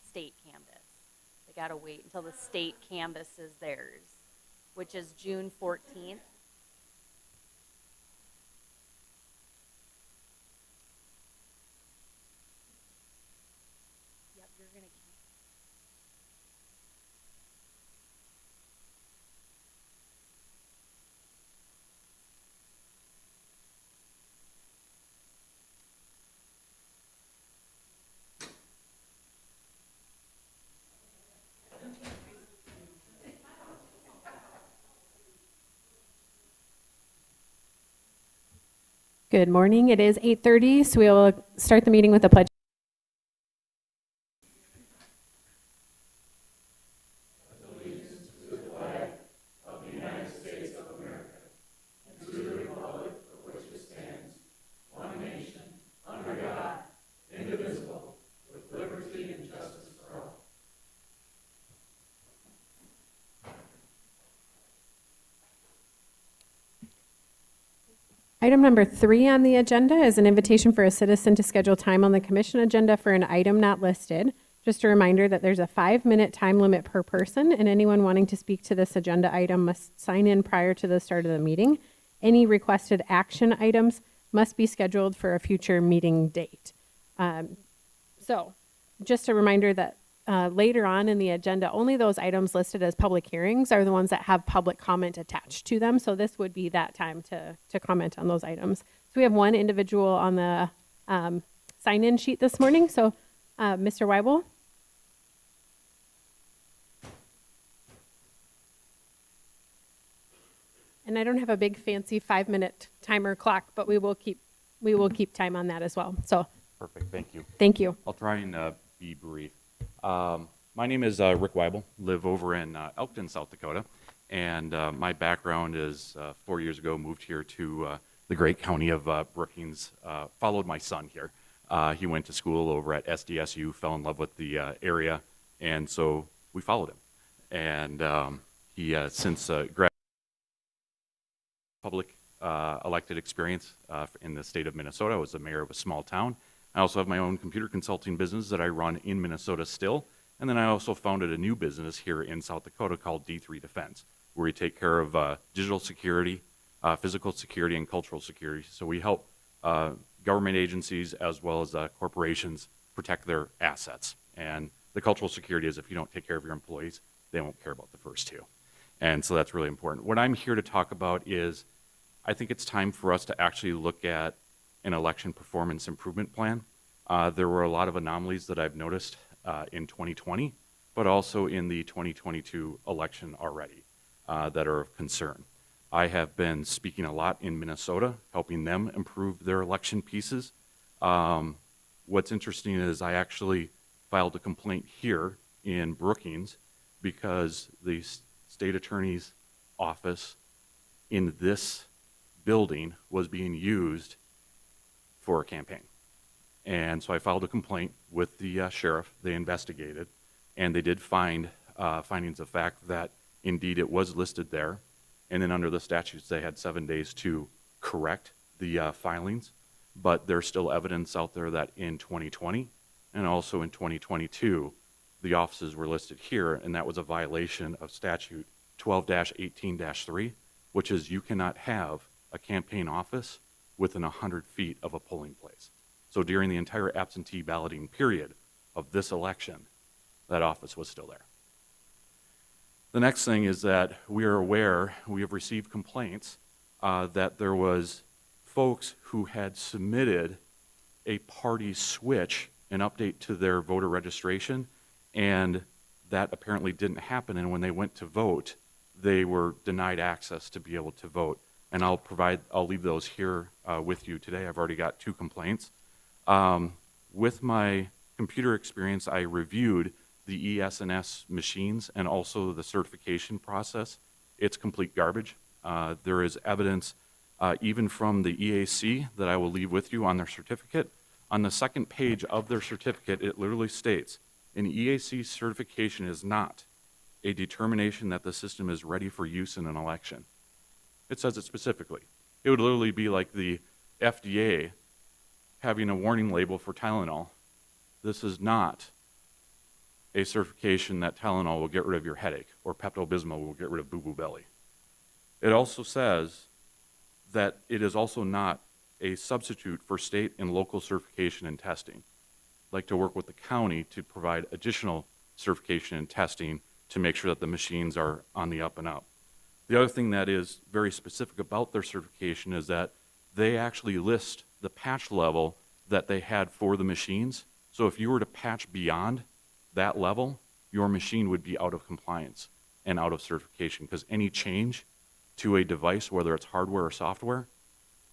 state canvas. They got to wait until the state canvasses theirs, which is June 14th. Yep, you're going to keep. Good morning. It is 8:30, so we will start the meeting with a pledge. Item number 3 on the agenda is an invitation for a citizen to schedule time on the commission agenda for an item not listed. Just a reminder that there's a 5-minute time limit per person, and anyone wanting to speak to this agenda item must sign in prior to the start of the meeting. Any requested action items must be scheduled for a future meeting date. So just a reminder that later on in the agenda, only those items listed as public hearings are the ones that have public comment attached to them. So this would be that time to comment on those items. So we have one individual on the sign-in sheet this morning. So Mr. Weibel. And I don't have a big fancy 5-minute timer clock, but we will keep time on that as well. So Perfect, thank you. thank you. I'll try and be brief. My name is Rick Weibel, live over in Elkton, South Dakota, and my background is 4 years ago moved here to the great county of Brookings, followed my son here. He went to school over at SDSU, fell in love with the area, and so we followed him. And he since graduated public elected experience in the state of Minnesota. I was the mayor of a small town. I also have my own computer consulting business that I run in Minnesota still. And then I also founded a new business here in South Dakota called D3 Defense, where we take care of digital security, physical security, and cultural security. So we help government agencies as well as corporations protect their assets. And the cultural security is if you don't take care of your employees, they won't care about the first two. And so that's really important. What I'm here to talk about is I think it's time for us to actually look at an election performance improvement plan. There were a lot of anomalies that I've noticed in 2020, but also in the 2022 election already that are of concern. I have been speaking a lot in Minnesota, helping them improve their election pieces. What's interesting is I actually filed a complaint here in Brookings because the state attorney's office in this building was being used for a campaign. And so I filed a complaint with the sheriff. They investigated, and they did find findings of fact that indeed it was listed there. And then under the statutes, they had 7 days to correct the filings. But there's still evidence out there that in 2020 and also in 2022, the offices were listed here, and that was a violation of statute 12-18-3, which is you cannot have a campaign office within 100 feet of a polling place. So during the entire absentee balloting period of this election, that office was still there. The next thing is that we are aware, we have received complaints that there was folks who had submitted a party switch, an update to their voter registration, and that apparently didn't happen. And when they went to vote, they were denied access to be able to vote. And I'll leave those here with you today. I've already got 2 complaints. With my computer experience, I reviewed the ES&S machines and also the certification process. It's complete garbage. There is evidence even from the EAC that I will leave with you on their certificate. On the second page of their certificate, it literally states, an EAC certification is not a determination that the system is ready for use in an election. It says it specifically. It would literally be like the FDA having a warning label for Tylenol. This is not a certification that Tylenol will get rid of your headache or Pepto-Bismol will get rid of boo-boo belly. It also says that it is also not a substitute for state and local certification and testing. I'd like to work with the county to provide additional certification and testing to make sure that the machines are on the up and up. The other thing that is very specific about their certification is that they actually list the patch level that they had for the machines. So if you were to patch beyond that level, your machine would be out of compliance and out of certification, because any change to a device, whether it's hardware or software,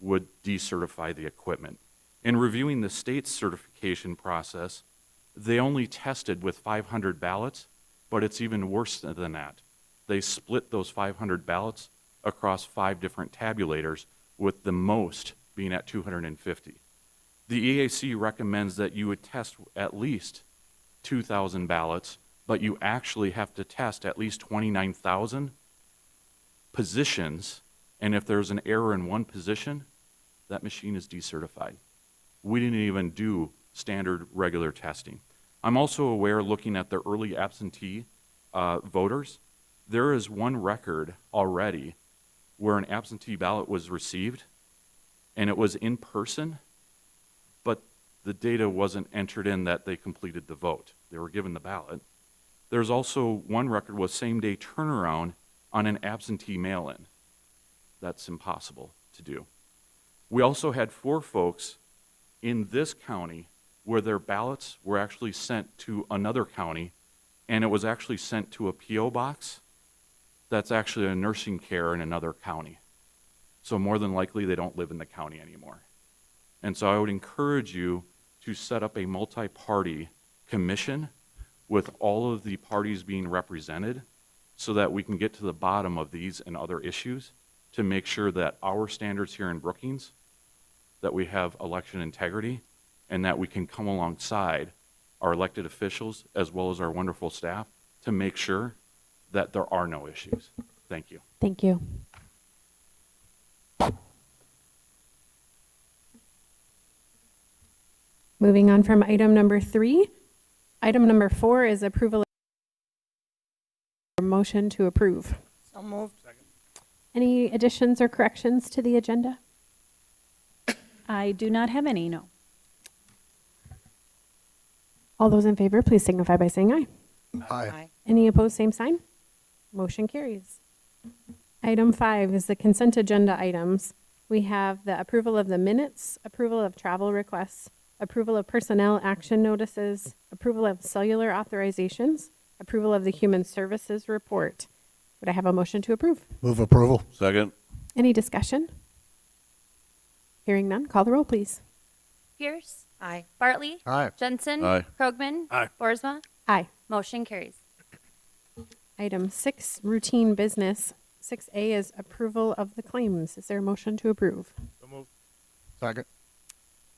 would decertify the equipment. In reviewing the state's certification process, they only tested with 500 ballots, but it's even worse than that. They split those 500 ballots across 5 different tabulators, with the most being at 250. The EAC recommends that you would test at least 2,000 ballots, but you actually have to test at least 29,000 positions, and if there's an error in one position, that machine is decertified. We didn't even do standard regular testing. I'm also aware, looking at the early absentee voters, there is one record already where an absentee ballot was received, and it was in person, but the data wasn't entered in that they completed the vote. They were given the ballot. There's also one record was same-day turnaround on an absentee mail-in. That's impossible to do. We also had 4 folks in this county where their ballots were actually sent to another county, and it was actually sent to a P.O. box that's actually a nursing care in another county. So more than likely, they don't live in the county anymore. And so I would encourage you to set up a multi-party commission with all of the parties being represented so that we can get to the bottom of these and other issues to make sure that our standards here in Brookings, that we have election integrity, and that we can come alongside our elected officials as well as our wonderful staff to make sure that there are no issues. Thank you. Thank you. Moving on from item number 3. Item number 4 is approval of motion to approve. So moved. Any additions or corrections to the agenda? I do not have any, no. All those in favor, please signify by saying aye. Aye. Any opposed, same sign. Motion carries. Item 5 is the consent agenda items. We have the approval of the minutes, approval of travel requests, approval of personnel action notices, approval of cellular authorizations, approval of the human services report. Would I have a motion to approve? Move approval. Second. Any discussion? Hearing none, call the roll, please. Pierce, Aye. Bartley, Aye. Jensen, Aye. Krogman, Aye. Boersma. Aye. Motion carries. Item 6, routine business. 6A is approval of the claims. Is there a motion to approve? Second.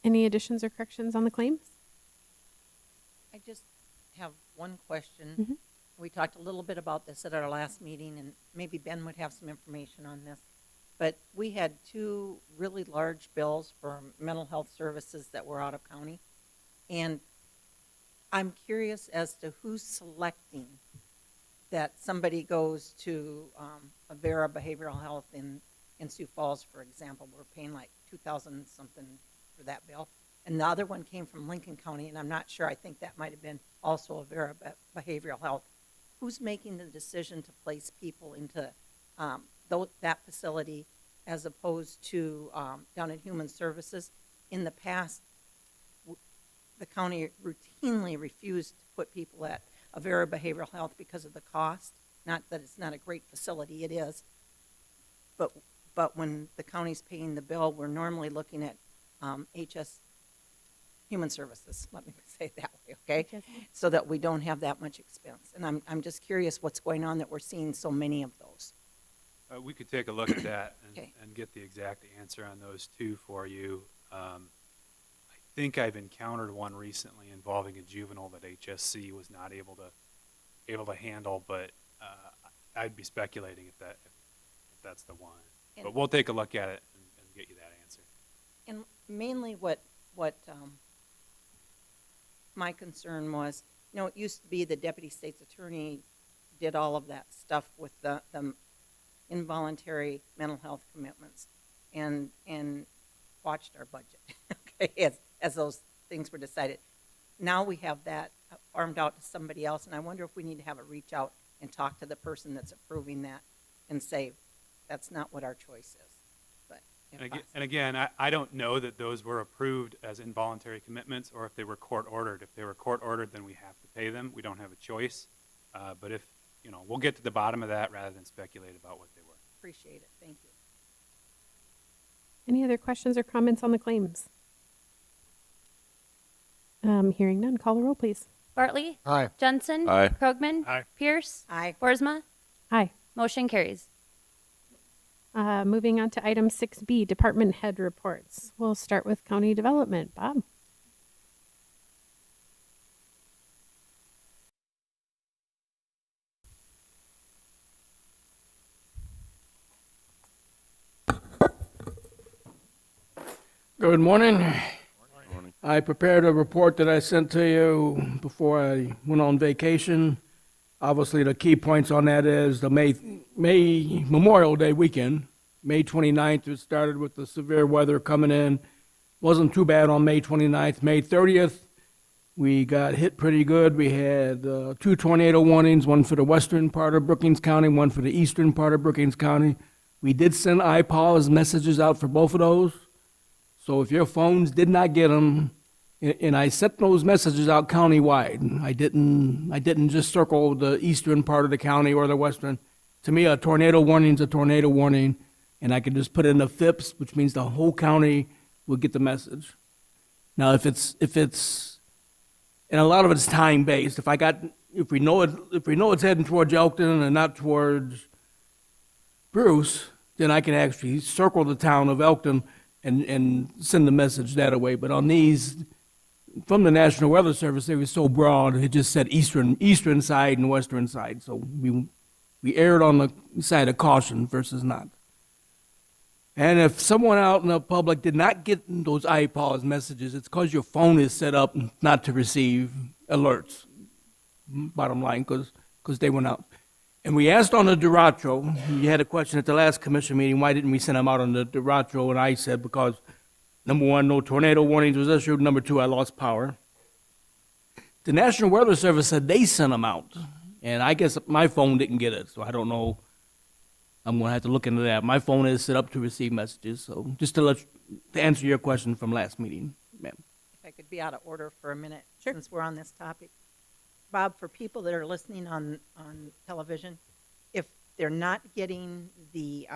Any additions or corrections on the claims? I just have one question. Mhm. We talked a little bit about this at our last meeting, and maybe Ben would have some information on this. But we had 2 really large bills for mental health services that were out of county. And I'm curious as to who's selecting that somebody goes to Avera Behavioral Health in Sioux Falls, for example. We're paying like $2,000 something for that bill. And the other one came from Lincoln County, and I'm not sure. I think that might have been also Avera Behavioral Health. Who's making the decision to place people into that facility as opposed to down in Human Services? In the past, the county routinely refused to put people at Avera Behavioral Health because of the cost. Not that it's not a great facility, it is. But when the county's paying the bill, we're normally looking at HS Human Services, let me say it that way, okay? So that we don't have that much expense. And I'm just curious what's going on that we're seeing so many of those. We could take a look at that Okay. and get the exact answer on those 2 for you. I think I've encountered one recently involving a juvenile that HSC was not able to handle, but I'd be speculating if that's the one. And- But we'll take a look at it and get you that answer. And mainly what my concern was, it used to be the deputy state's attorney did all of that stuff with the involuntary mental health commitments and watched our budget, okay, as those things were decided. Now we have that farmed out to somebody else, and I wonder if we need to have a reach out and talk to the person that's approving that and say, that's not what our choice is. But if And again, I don't know that those were approved as involuntary commitments or if they were court ordered. If they were court ordered, then we have to pay them. We don't have a choice. But if, we'll get to the bottom of that rather than speculate about what they were. appreciate it. Thank you. Any other questions or comments on the claims? Hearing none, call the roll, please. Bartley? Aye. Jensen? Aye. Krogman? Aye. Pierce? Aye. Boersma? Aye. Motion carries. Moving on to item 6B, department head reports. We'll start with county development. Bob? Good morning. I prepared a report that I sent to you before I went on vacation. Obviously, the key points on that is the May Memorial Day weekend. May 29th, it started with the severe weather coming in. Wasn't too bad on May 29th. May 30th, we got hit pretty good. We had 2 tornado warnings, one for the western part of Brookings County, one for the eastern part of Brookings County. We did send iPaws messages out for both of those. So if your phones did not get them, and I sent those messages out countywide. I didn't just circle the eastern part of the county or the western. To me, a tornado warning is a tornado warning, and I can just put in the FIPS, which means the whole county will get the message. Now, if it's, and a lot of it's time based. If we know it's heading towards Elkton and not towards Bruce, then I can actually circle the town of Elkton and send the message that way. But on these, from the National Weather Service, they were so broad, it just said eastern side and western side. So we erred on the side of caution versus not. And if someone out in the public did not get those iPaws messages, it's because your phone is set up not to receive alerts, bottom line, because they went out. And we asked on the derecho, you had a question at the last commission meeting, why didn't we send them out on the derecho? And I said, because number one, no tornado warnings was issued. Number two, I lost power. The National Weather Service said they sent them out. And I guess my phone didn't get it, so I don't know. I'm going to have to look into that. My phone is set up to receive messages. So just to answer your question from last meeting, ma'am. If I could be out of order for a minute, since we're on this topic. Bob, for people that are listening on television, if they're not getting the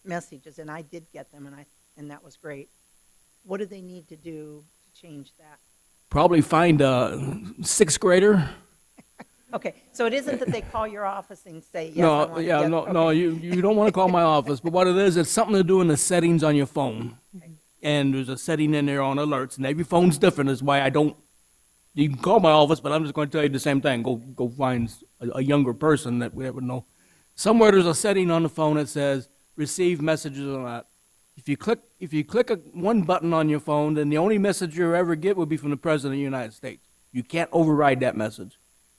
messages, and I did get them, and that was great, what do they need to do to change that? Probably find a sixth grader. Okay, so it isn't that they call your office and say, yes, I want to get... No, you don't want to call my office, but what it is, it's something to do in the settings on your phone. Okay. And there's a setting in there on alerts, and every phone's different. That's why you can call my office, but I'm just going to tell you the same thing. Go find a younger person that we ever know. Somewhere there's a setting on the phone that says receive messages or not. If you click one button on your phone, then the only message you'll ever get will be from the President of the United States. You can't override that message.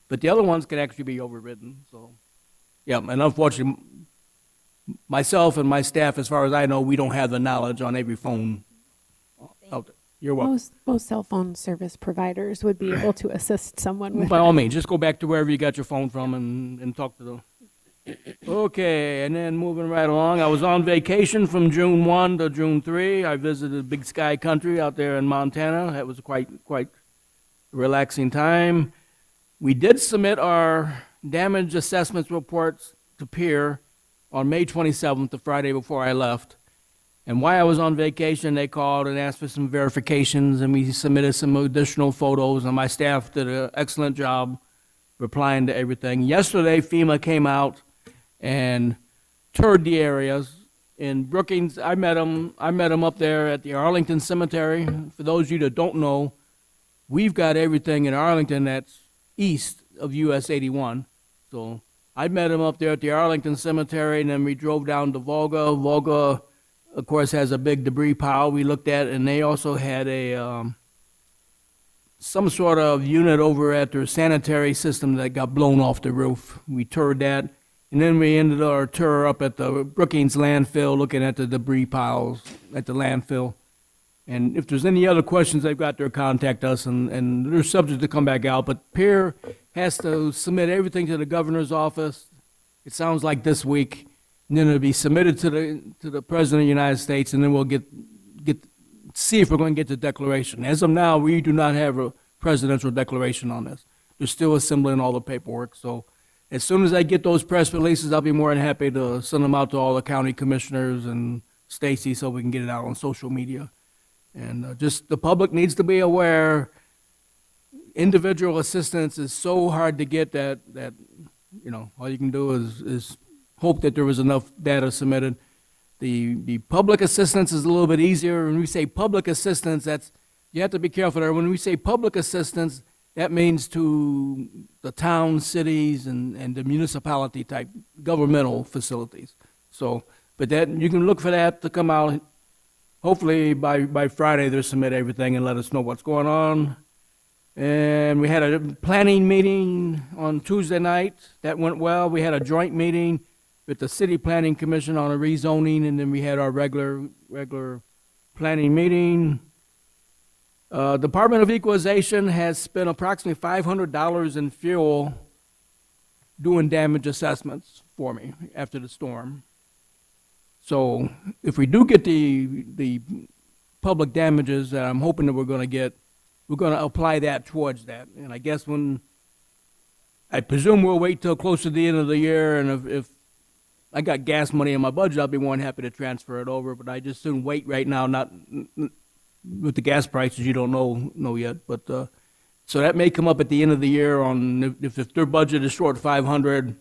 But the other ones can actually be overridden. So, yeah, and unfortunately, myself and my staff, as far as I know, we don't have the knowledge on every phone out there. You're welcome. Most cell phone service providers would be able to assist someone with By all means, just go back to wherever you got your phone from and talk to them. Okay, and then moving right along, I was on vacation from June 1 to June 3. I visited Big Sky Country out there in Montana. That was quite a relaxing time. We did submit our damage assessments reports to PEER on May 27th, the Friday before I left. And while I was on vacation, they called and asked for some verifications, and we submitted some additional photos, and my staff did an excellent job replying to everything. Yesterday, FEMA came out and toured the areas. In Brookings, I met them up there at the Arlington Cemetery. For those of you that don't know, we've got everything in Arlington that's east of US 81. So I met them up there at the Arlington Cemetery, and then we drove down to Volga. Volga, of course, has a big debris pile we looked at, and they also had a some sort of unit over at their sanitary system that got blown off the roof. We toured that, and then we ended our tour up at the Brookings landfill, looking at the debris piles at the landfill. And if there's any other questions, they've got to contact us, and they're subject to come back out. But Pierre has to submit everything to the governor's office. It sounds like this week, and then it'll be submitted to the President of the United States, and then we'll see if we're going to get the declaration. As of now, we do not have a presidential declaration on this. They're still assembling all the paperwork. So as soon as I get those press releases, I'll be more than happy to send them out to all the county commissioners and Stacy so we can get it out on social media. And just the public needs to be aware, individual assistance is so hard to get that all you can do is hope that there was enough data submitted. The public assistance is a little bit easier. When we say public assistance, you have to be careful there. When we say public assistance, that means to the towns, cities, and the municipality type governmental facilities. So, but that you can look for that to come out. Hopefully by Friday they'll submit everything and let us know what's going on. And we had a planning meeting on Tuesday night. That went well. We had a joint meeting with the City Planning Commission on a rezoning, and then we had our regular planning meeting. Department of Equalization has spent approximately $500 in fuel doing damage assessments for me after the storm. So if we do get the public damages that I'm hoping that we're going to get, we're going to apply that towards that. And I guess I presume we'll wait till close to the end of the year, and if I got gas money in my budget, I'll be more than happy to transfer it over. But I just shouldn't wait right now, not with the gas prices, you don't know yet. But so that may come up at the end of the year on if their budget is short 500,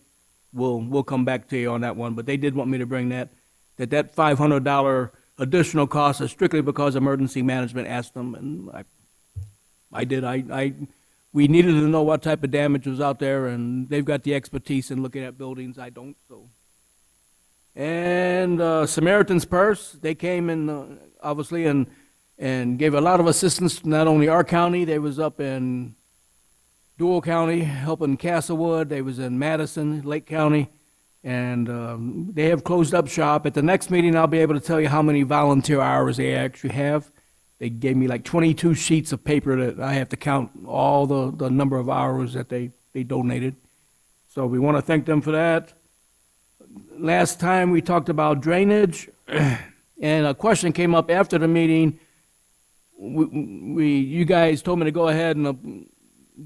we'll come back to you on that one. But they did want me to bring that $500 additional cost is strictly because emergency management asked them, and I did. We needed to know what type of damage was out there, and they've got the expertise in looking at buildings. I don't, so. And Samaritan's Purse, they came in, obviously, and gave a lot of assistance to not only our county. They was up in Dual County, helping Castlewood. They was in Madison, Lake County. And they have closed up shop. At the next meeting, I'll be able to tell you how many volunteer hours they actually have. They gave me like 22 sheets of paper that I have to count all the number of hours that they donated. So we want to thank them for that. Last time we talked about drainage, and a question came up after the meeting. You guys told me to go ahead and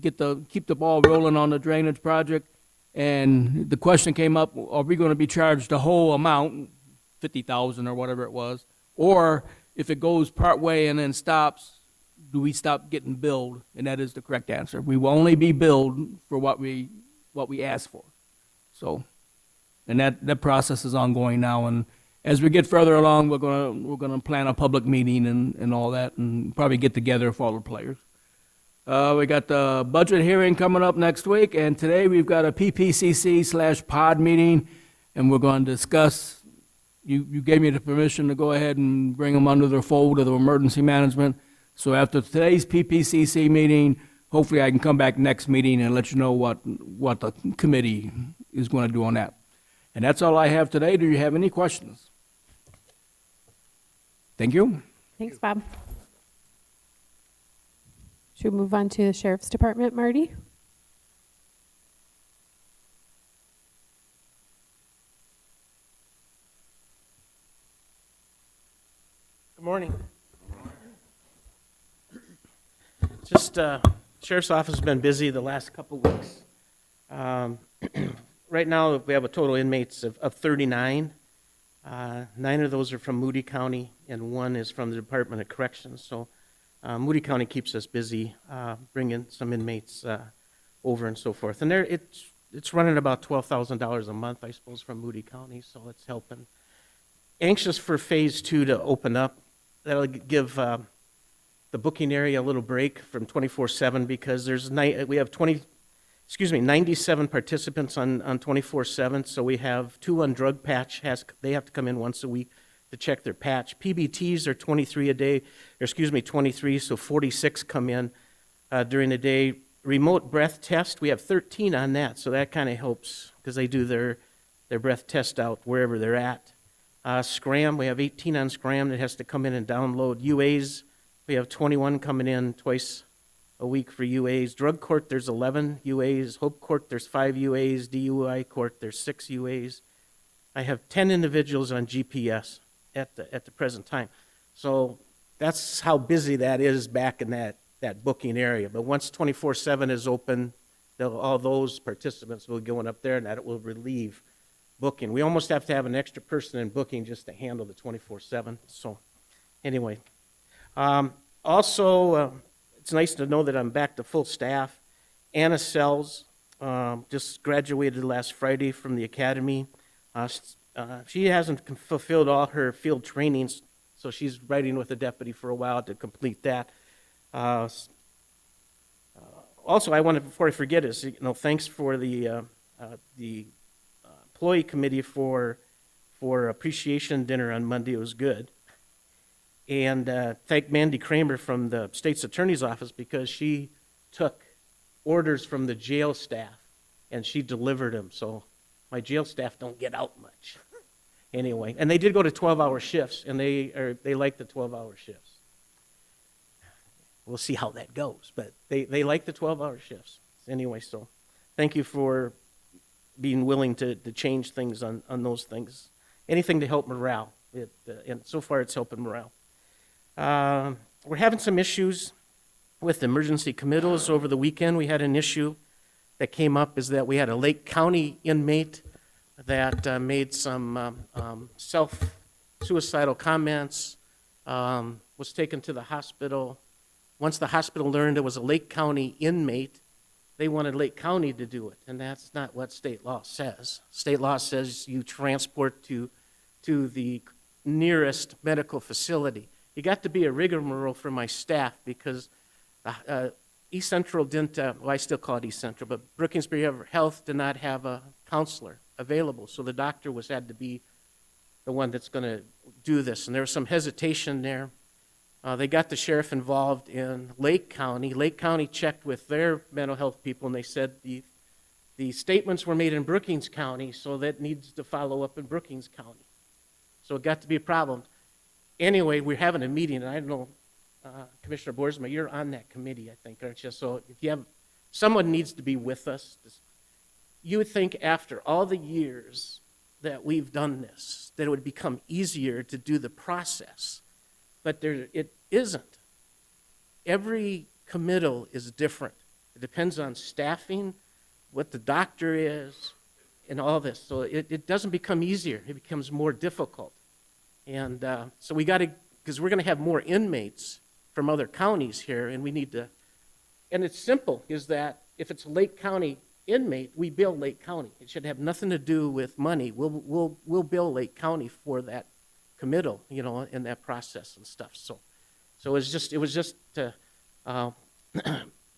keep the ball rolling on the drainage project. And the question came up, are we going to be charged the whole amount, $50,000 or whatever it was? Or if it goes part way and then stops, do we stop getting billed? And that is the correct answer. We will only be billed for what we asked for. So, and that process is ongoing now. And as we get further along, we're gonna plan a public meeting and all that, and probably get together for all the players. We got the budget hearing coming up next week, and today we've got a PPCC/pod meeting, and we're going to discuss, you gave me the permission to go ahead and bring them under the fold of the emergency management. So after today's PPCC meeting, hopefully I can come back next meeting and let you know what the committee is going to do on that. And that's all I have today. Do you have any questions? Thank you. Thanks, Bob. Should we move on to the Sheriff's Department, Marty? Good morning. Just Sheriff's Office has been busy the last couple weeks. Right now, we have a total inmates of 39. 9 of those are from Moody County, and 1 is from the Department of Corrections. So Moody County keeps us busy, bringing some inmates over and so forth. And it's running about $12,000 a month, I suppose, from Moody County, so it's helping. Anxious for Phase 2 to open up. That'll give the booking area a little break from 24/7 because we have 97 participants on 24/7. So we have 2 on drug patch. They have to come in once a week to check their patch. PBTs are 23 a day, 23, so 46 come in. during the day. Remote breath test, we have 13 on that, so that kind of helps because they do their breath test out wherever they're at. Scram, we have 18 on Scram that has to come in and download. UAs, we have 21 coming in twice a week for UAs. Drug court, there's 11 UAs. Hope court, there's 5 UAs. DUI court, there's 6 UAs. I have 10 individuals on GPS at the present time. So that's how busy that is back in that booking area. But once 24/7 is open, all those participants will be going up there, and that will relieve booking. We almost have to have an extra person in booking just to handle the 24/7. So anyway, also, it's nice to know that I'm back to full staff. Anna Sells just graduated last Friday from the academy. She hasn't fulfilled all her field trainings, so she's riding with a deputy for a while to complete that. Also, I wanted, before I forget, thanks for the employee committee for appreciation dinner on Monday. It was good. And thank Mandy Kramer from the state's attorney's office because she took orders from the jail staff and she delivered them. So my jail staff don't get out much. Anyway, and they did go to 12-hour shifts, and they like the 12-hour shifts. We'll see how that goes, but they like the 12-hour shifts. Anyway, so thank you for being willing to change things on those things. Anything to help morale, and so far it's helping morale. We're having some issues with emergency committals over the weekend. We had an issue that came up is that we had a Lake County inmate that made some self-suicidal comments, was taken to the hospital. Once the hospital learned it was a Lake County inmate, they wanted Lake County to do it, and that's not what state law says. State law says you transport to the nearest medical facility. It got to be a rigmarole for my staff because East Central didn't, well, I still call it East Central, but Brookings Behavioral Health did not have a counselor available, so the doctor had to be the one that's going to do this, and there was some hesitation there. They got the sheriff involved in Lake County. Lake County checked with their mental health people, and they said the statements were made in Brookings County, so that needs to follow up in Brookings County. So it got to be a problem. Anyway, we're having a meeting, and I don't know, Commissioner Boersma, you're on that committee, I think, aren't you? So if you have, someone needs to be with us. You would think after all the years that we've done this, that it would become easier to do the process. But it isn't. Every committal is different. It depends on staffing, what the doctor is, and all this. So it doesn't become easier. It becomes more difficult. And so we got to, because we're going to have more inmates from other counties here, and we need to, and it's simple, is that if it's a Lake County inmate, we bill Lake County. It should have nothing to do with money. We'll bill Lake County for that committal, in that process and stuff. So it was just the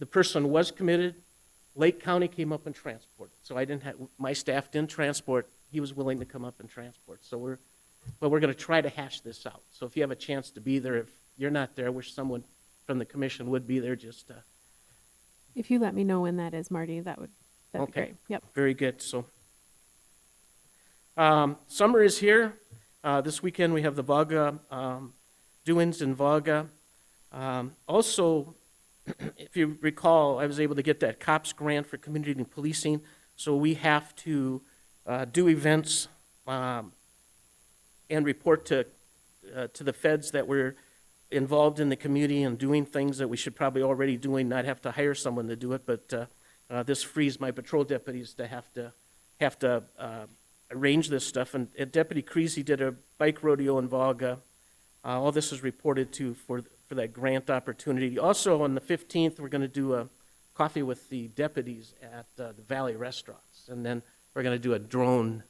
person was committed. Lake County came up and transported. So my staff didn't transport. He was willing to come up and transport. So we're going to try to hash this out. So if you have a chance to be there, if you're not there, I wish someone from the commission would be there. Just If you let me know when that is, Marty, that'd be great. Yep. Very good. So summer is here. This weekend we have the Vaga doings in Vaga. Also, if you recall, I was able to get that COPS grant for community policing. So we have to do events and report to the feds that we're involved in the community and doing things that we should probably already doing, not have to hire someone to do it. But this frees my patrol deputies to have to arrange this stuff. And Deputy Creasy did a bike rodeo in Vaga. All this is reported to for that grant opportunity. Also on the 15th, we're going to do a coffee with the deputies at the Valley restaurants. And then we're going to do a drone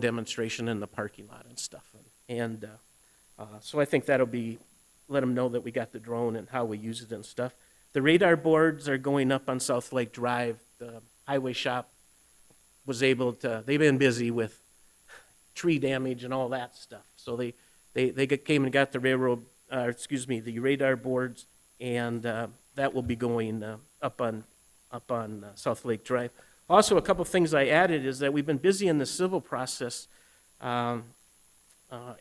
demonstration in the parking lot and stuff. And so I think that'll be, let them know that we got the drone and how we use it and stuff. The radar boards are going up on South Lake Drive. The highway shop was able to, they've been busy with tree damage and all that stuff. So they came and got the the radar boards, and that will be going up on South Lake Drive. Also, a couple things I added is that we've been busy in the civil process.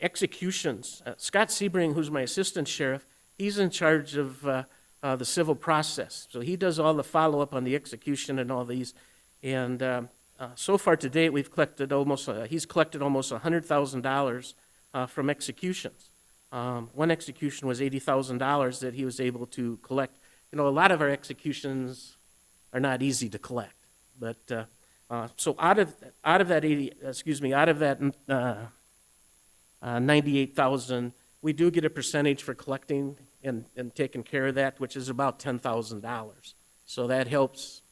Executions. Scott Sebring, who's my assistant sheriff, he's in charge of the civil process. So he does all the follow-up on the execution and all these. And so far to date, we've collected he's collected almost $100,000 from executions. One execution was $80,000 that he was able to collect. You know, a lot of our executions are not easy to collect. But so out of that 98,000, we do get a percentage for collecting and taking care of that, which is about $10,000. So that helps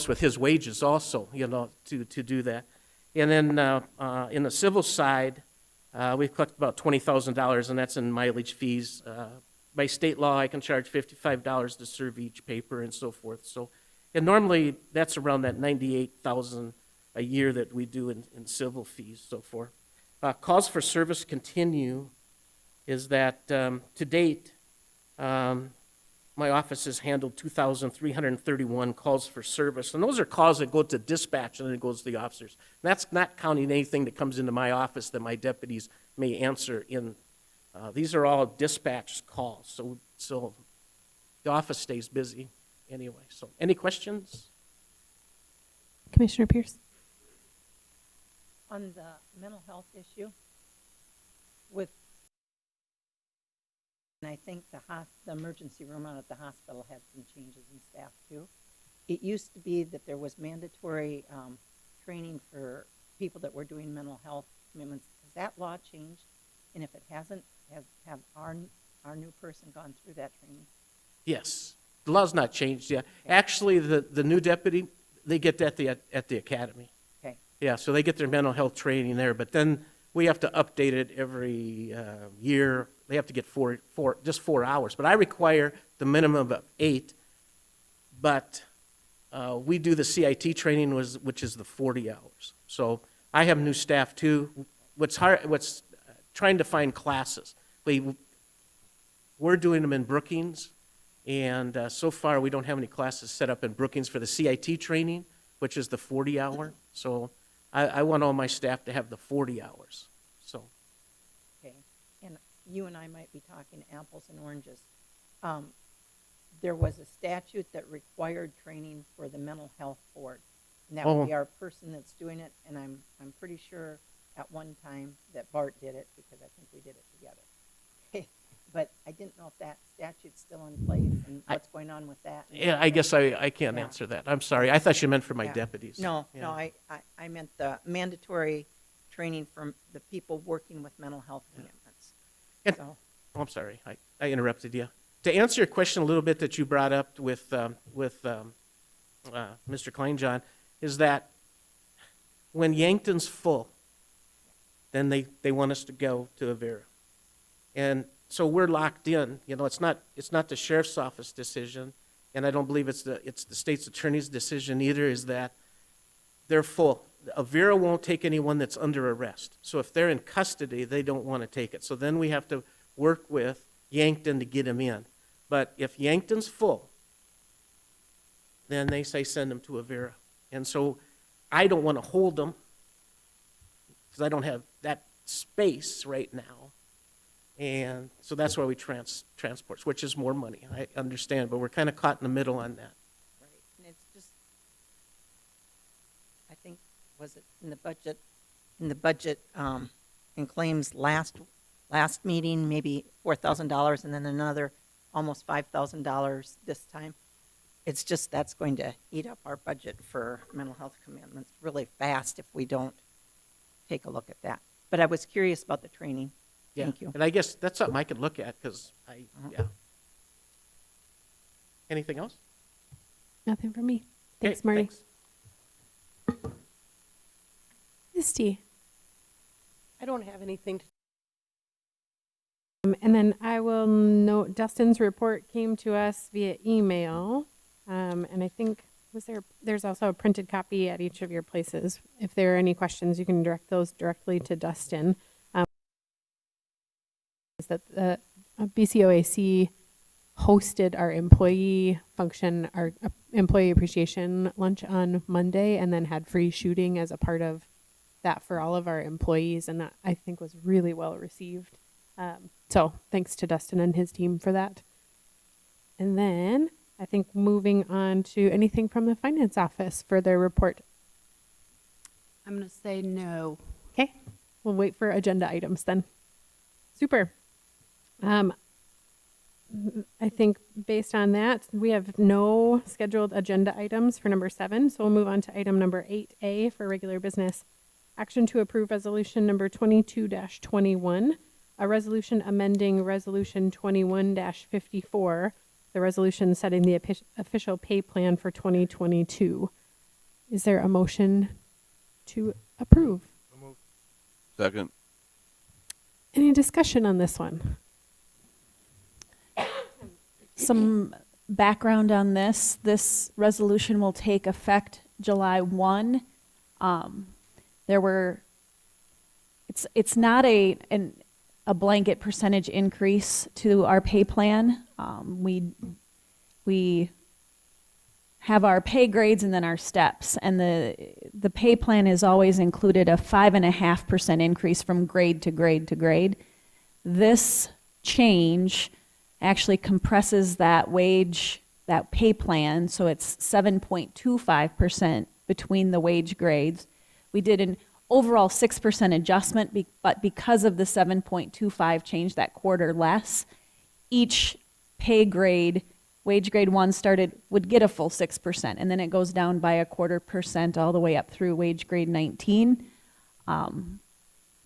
with his wages also, you know, to do that. And then in the civil side, we've collected about $20,000, and that's in mileage fees. By state law, I can charge $55 to serve each paper and so forth. So, and normally that's around that $98,000 a year that we do in civil fees, so forth. Calls for service continue is that to date, my office has handled 2,331 calls for service, and those are calls that go to dispatch and then it goes to the officers. And that's not counting anything that comes into my office that my deputies may answer in. These are all dispatch calls, so the office stays busy anyway. So, any questions? Commissioner Pierce? On the mental health issue, and I think the emergency room out at the hospital had some changes in staff too. It used to be that there was mandatory training for people that were doing mental health commitments. Has that law changed? And if it hasn't, have our new person gone through that training? Yes. The law's not changed yet. Actually, the new deputy, they get that at the academy. Okay. Yeah, so they get their mental health training there, but then we have to update it every year. They have to get just 4 hours. But I require the minimum of 8, but we do the CIT training, which is the 40 hours. So I have new staff too. What's trying to find classes. We're doing them in Brookings, and so far we don't have any classes set up in Brookings for the CIT training, which is the 40-hour. So I want all my staff to have the 40 hours. So. Okay. And you and I might be talking apples and oranges. There was a statute that required training for the mental health board, and that would be our person that's doing it. And I'm pretty sure at one time that Bart did it because I think we did it together. Okay. But I didn't know if that statute's still in place and what's going on with that. Yeah, I guess I can't answer that. I'm sorry. I thought you meant for my deputies. No, Yeah. no, I meant the mandatory training from the people working with mental health commitments. And- So, I'm sorry. I interrupted you. To answer your question a little bit that you brought up with Mr. Kleinjohn, is that when Yankton's full, then they want us to go to Avera. And so we're locked in. You know, it's not the sheriff's office decision, and I don't believe it's the state's attorney's decision either, is that they're full. Avera won't take anyone that's under arrest. So if they're in custody, they don't want to take it. So then we have to work with Yankton to get them in. But if Yankton's full, then they say send them to Avera. And so I don't want to hold them because I don't have that space right now. And so that's why we transport, which is more money. I understand, but we're kind of caught in the middle on that. right, and it's just, I think, was it in the budget, and claims last meeting, maybe $4,000 and then another almost $5,000 this time. It's just, that's going to eat up our budget for mental health commitments really fast if we don't take a look at that. But I was curious about the training. Yeah. Thank you. And I guess that's something I could look at because yeah. Anything else? Nothing from me. Thanks, Okay, Marty. thanks. Misty. I don't have anything to. And then I will note Dustin's report came to us via email. And I think there's also a printed copy at each of your places. If there are any questions, you can direct those directly to Dustin. Is that the BCOAC hosted our employee function, our employee appreciation lunch on Monday, and then had free shooting as a part of that for all of our employees. And that I think was really well received. So thanks to Dustin and his team for that. And then I think moving on to anything from the finance office for their report. I'm going to say no. Okay, we'll wait for agenda items then. Super. I think based on that, we have no scheduled agenda items for number 7. So we'll move on to item number 8A for regular business. Action to approve resolution number 22-21, a resolution amending resolution 21-54, the resolution setting the official pay plan for 2022. Is there a motion to approve? Second. Any discussion on this one? Some background on this. This resolution will take effect July 1. It's not a blanket percentage increase to our pay plan. We have our pay grades and then our steps, and the pay plan is always included a 5.5% increase from grade to grade to grade. This change actually compresses that pay plan, so it's 7.25% between the wage grades. We did an overall 6% adjustment, but because of the 7.25 change that quarter less, each pay grade, wage grade 1 would get a full 6%, and then it goes down by 0.25% all the way up through wage grade 19.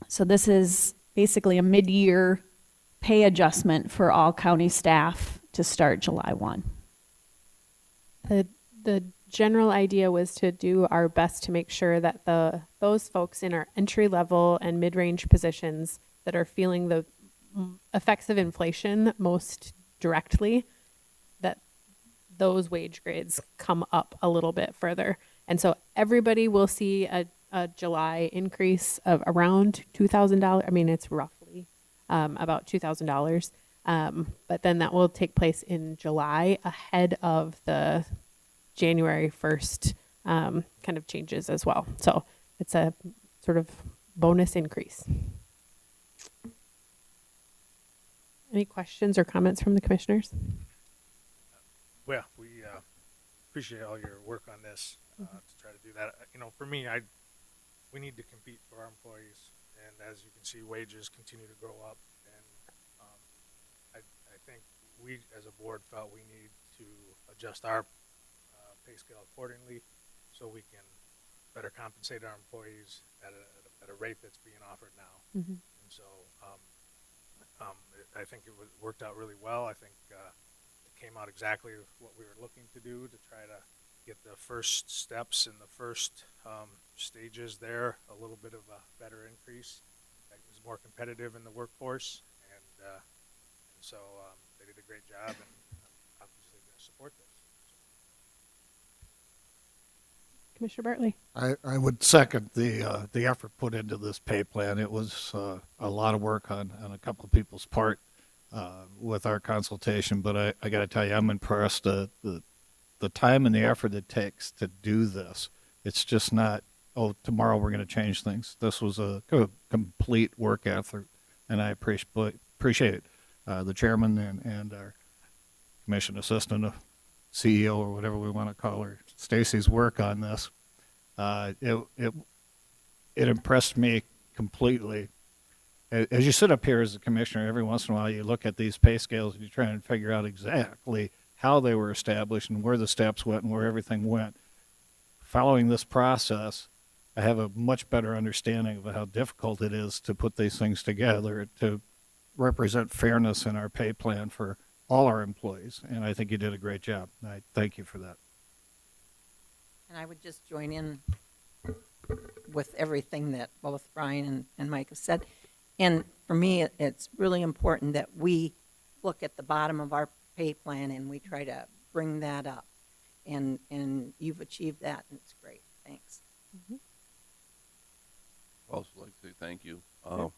So this is basically a mid-year pay adjustment for all county staff to start July 1. The general idea was to do our best to make sure that those folks in our entry level and mid-range positions that are feeling the effects of inflation most directly, that those wage grades come up a little bit further. And so everybody will see a July increase of around $2,000. I mean, it's roughly about $2,000. But then that will take place in July ahead of the January 1st kind of changes as well. So it's a sort of bonus increase. Any questions or comments from the commissioners? Well, we appreciate all your work on this to try to do that. For me, we need to compete for our employees, and as you can see, wages continue to grow up. And I think we, as a board, felt we need to adjust our pay scale accordingly, so we can better compensate our employees at a rate that's being offered now. And so I think it worked out really well. I think it came out exactly what we were looking to do, to try to get the first steps and the first stages there a little bit of a better increase that was more competitive in the workforce. And so they did a great job, and I'm obviously going to support this. Commissioner Bartley. I would second the effort put into this pay plan. It was a lot of work on a couple of people's part with our consultation, but I got to tell you, I'm impressed. The time and the effort it takes to do this. It's just not, tomorrow we're going to change things. This was a complete work effort, and I appreciate the chairman and our commission assistant, CEO, or whatever we want to call her, Stacy's work on this. It impressed me completely. As you sit up here as a commissioner, every once in a while you look at these pay scales and you try and figure out exactly how they were established and where the steps went and where everything went. Following this process, I have a much better understanding of how difficult it is to put these things together to represent fairness in our pay plan for all our employees, and I think you did a great job. I thank you for that. And I would just join in with everything that both Brian and Mike have said. And for me, it's really important that we look at the bottom of our pay plan and we try to bring that up. And you've achieved that, and it's great. Thanks. I'd also like to say thank you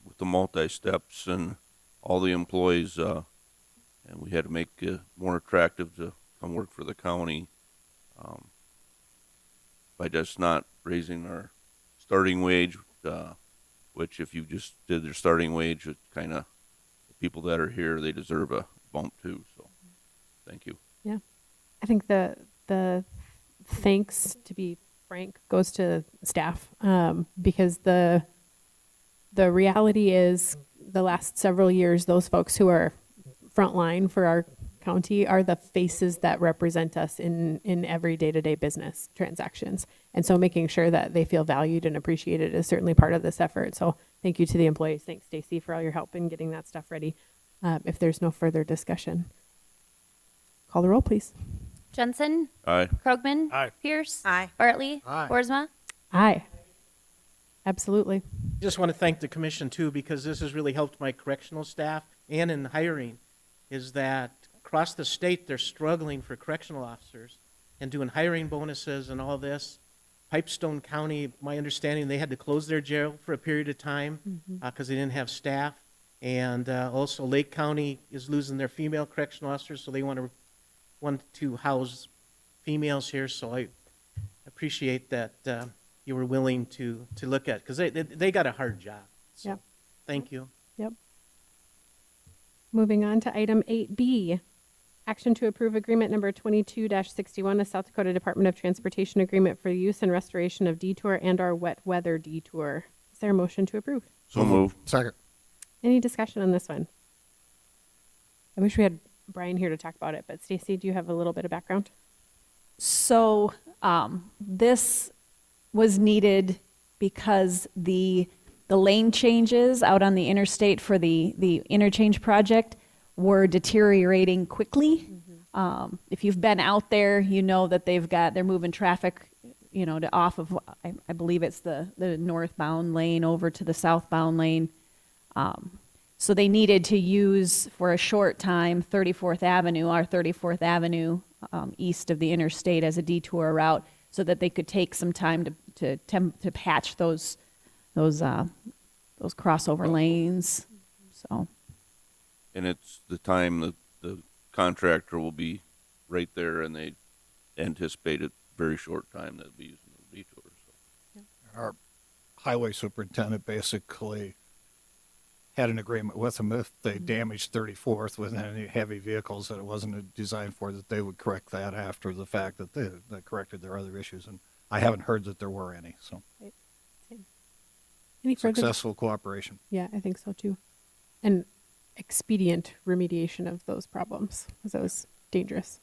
with the multi-steps and all the employees and we had to make it more attractive to come work for the county by just not raising our starting wage, which if you just did their starting wage, it kind of, the people that are here, they deserve a bump too. So, thank you. Yeah. I think the thanks, to be frank, goes to staff, because the reality is the last several years, those folks who are frontline for our county are the faces that represent us in every day-to-day business transactions. And so making sure that they feel valued and appreciated is certainly part of this effort. So thank you to the employees. Thanks, Stacy, for all your help in getting that stuff ready. If there's no further discussion, call the roll, please. Jensen, Aye. Krogman, Aye. Pierce, Aye. Bartley, Aye. Boersma. Aye. Absolutely. Just want to thank the commission too, because this has really helped my correctional staff and in hiring, is that across the state, they're struggling for correctional officers and doing hiring bonuses and all this. Pipestone County, my understanding, they had to close their jail for a period of time because they didn't have staff. And also Lake County is losing their female correctional officers, so they want to house females here. So I appreciate that you were willing to look at, because they got a hard job. So Yep. thank you. Yep. Moving on to item 8B, action to approve agreement number 22-61, the South Dakota Department of Transportation agreement for use and restoration of detour and/or wet weather detour. Is there a motion to approve? So moved. Second. Any discussion on this one? I wish we had Brian here to talk about it, but Stacy, do you have a little bit of background? So this was needed because the lane changes out on the interstate for the interchange project were deteriorating quickly. If you've been out there, you know that they're moving traffic, to off of, I believe it's the northbound lane over to the southbound lane. So they needed to use for a short time 34th Avenue, our 34th Avenue east of the interstate as a detour route, so that they could take some time to patch those crossover lanes. So And it's the time that the contractor will be right there, and they anticipate it very short time that they'll be using the detours. So. Our highway superintendent basically had an agreement with them if they damaged 34th with any heavy vehicles that it wasn't designed for, that they would correct that after the fact that they corrected their other issues. And I haven't heard that there were any, so Any further? successful cooperation. Yeah, I think so too. And expedient remediation of those problems, because that was dangerous.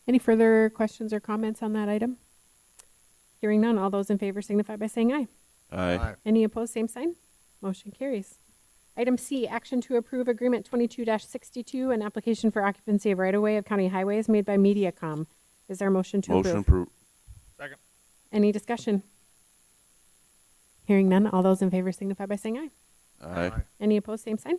Any further questions or comments on that item? Hearing none, all those in favor signify by saying aye. Aye. Any opposed, same sign. Motion carries. Item C, action to approve agreement 22-62, an application for occupancy of right-of-way of county highways made by MediaCom. Is there a motion to Motion approve? approved. Second. Any discussion? Hearing none, all those in favor signify by saying aye. Aye. Any opposed, same sign.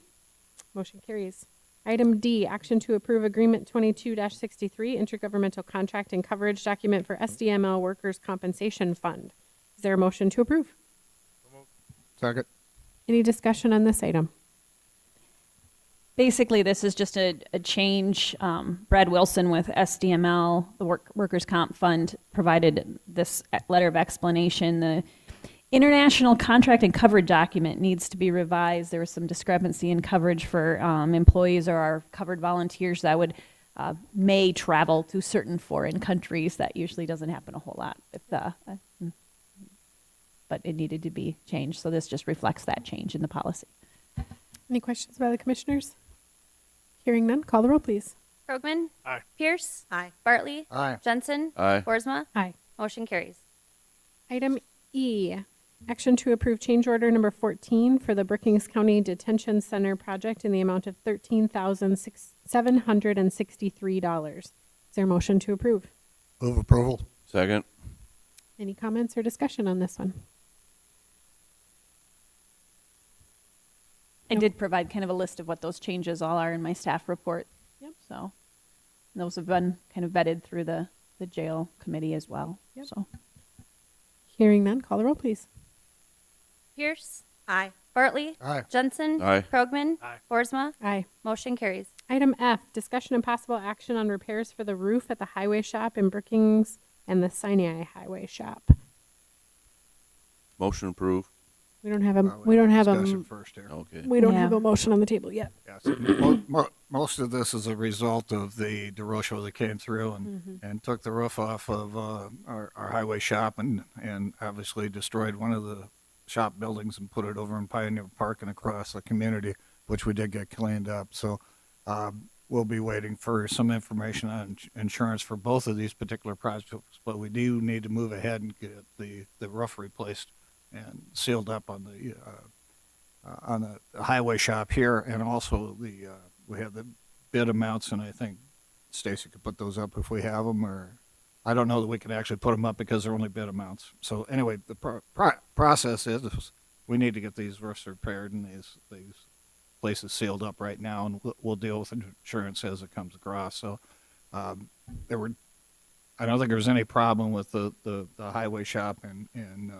Motion carries. Item D, action to approve agreement 22-63, intergovernmental contract and coverage document for SDML Workers' Compensation Fund. Is there a motion to approve? Second. Any discussion on this item? basically, this is just a change. Brad Wilson with SDML, the Workers' Comp Fund, provided this letter of explanation. The international contract and coverage document needs to be revised. There was some discrepancy in coverage for employees or our covered volunteers that would may travel to certain foreign countries. That usually doesn't happen a whole lot, but it needed to be changed. So this just reflects that change in the policy. Any questions by the commissioners? Hearing none, call the roll, please. Krogman? Aye. Pierce? Aye. Bartley? Aye. Jensen? Aye. Boersma? Aye. Motion carries. Item E, action to approve change order number 14 for the Brookings County Detention Center project in the amount of $13,763. Is there a motion to approve? Move approval. Second. Any comments or discussion on this one? I did provide kind of a list of what those changes all are in my staff report. Yep. So those have been kind of vetted through the jail committee as well. Yep. So Hearing none, call the roll, please. Pierce? Aye. Bartley? Aye. Jensen? Aye. Krogman? Aye. Boersma? Aye. Motion carries. Item F, discussion and possible action on repairs for the roof at the highway shop in Brookings and the Sinai Highway Shop. Motion approved. We don't have a, Well, we don't have discussion a, first here. Okay. we don't Yeah. have a motion on the table yet. Yes. Most of this is a result of the derecho that came through and took the roof off of our highway shop and obviously destroyed one of the shop buildings and put it over in Pioneer Park and across the community, which we did get cleaned up. So we'll be waiting for some information on insurance for both of these particular projects, but we do need to move ahead and get the roof replaced and sealed up on the highway shop here, and also we have the bid amounts, and I think Stacy could put those up if we have them, or I don't know that we can actually put them up because they're only bid amounts. So anyway, the process is we need to get these roofs repaired and these places sealed up right now, and we'll deal with insurance as it comes across. So I don't think there was any problem with the highway shop and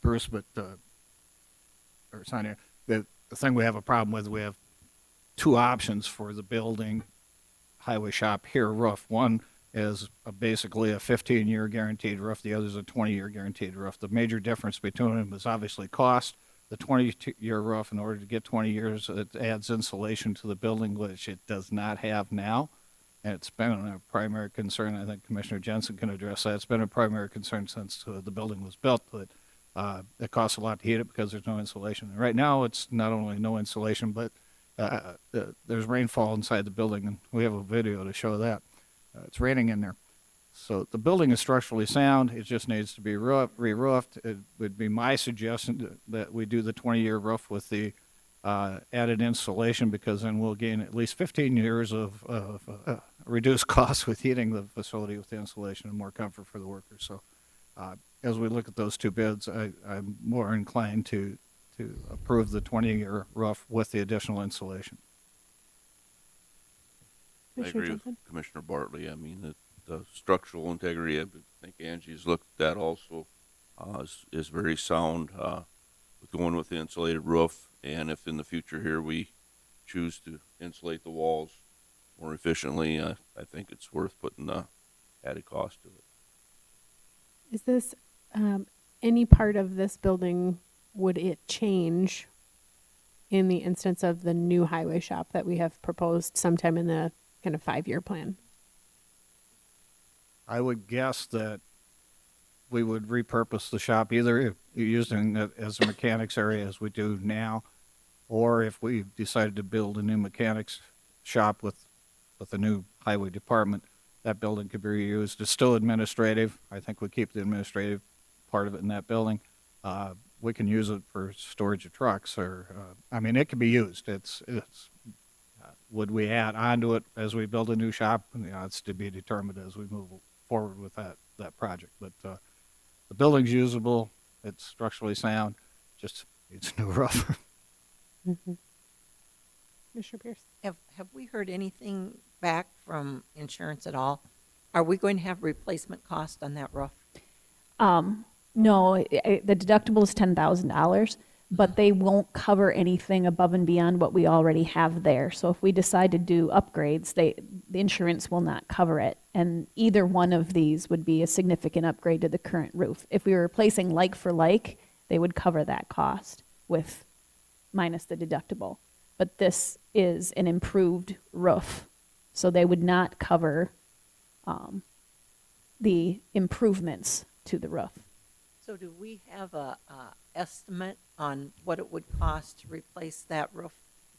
Bruce, but or Sonia, the thing we have a problem with, we have two options for the building highway shop here roof. One is basically a 15-year guaranteed roof. The other is a 20-year guaranteed roof. The major difference between them is obviously cost. The 20-year roof, in order to get 20 years, it adds insulation to the building, which it does not have now. And it's been a primary concern. I think Commissioner Jensen can address that. It's been a primary concern since the building was built, but it costs a lot to heat it because there's no insulation. And right now, it's not only no insulation, but there's rainfall inside the building, and we have a video to show that. It's raining in there. So the building is structurally sound. It just needs to be re-roofed. It would be my suggestion that we do the 20-year roof with the added insulation, because then we'll gain at least 15 years of reduced costs with heating the facility with the insulation and more comfort for the workers. So as we look at those two bids, I'm more inclined to approve the 20-year roof with the additional insulation. I agree with Commissioner Bartley. I mean, the structural integrity, I think Angie's looked at that also, is very sound, with going with the insulated roof. And if in the future here we choose to insulate the walls more efficiently, I think it's worth putting the added cost to it. Is this, any part of this building, would it change in the instance of the new highway shop that we have proposed sometime in the kind of 5-year plan? I would guess that we would repurpose the shop, either using it as a mechanics area as we do now, or if we decided to build a new mechanics shop with a new highway department, that building could be reused. It's still administrative. I think we keep the administrative part of it in that building. We can use it for storage of trucks, or I mean, it can be used. It's would we add onto it as we build a new shop? It's to be determined as we move forward with that project. But the building's usable. It's structurally sound. Just needs a new roof. Mm-hmm. Mr. Pierce? Have we heard anything back from insurance at all? Are we going to have replacement cost on that roof? No, the deductible is $10,000, but they won't cover anything above and beyond what we already have there. So if we decide to do upgrades, the insurance will not cover it. And either one of these would be a significant upgrade to the current roof. If we were replacing like for like, they would cover that cost with minus the deductible. But this is an improved roof, so they would not cover the improvements to the roof. So do we have a estimate on what it would cost to replace that roof,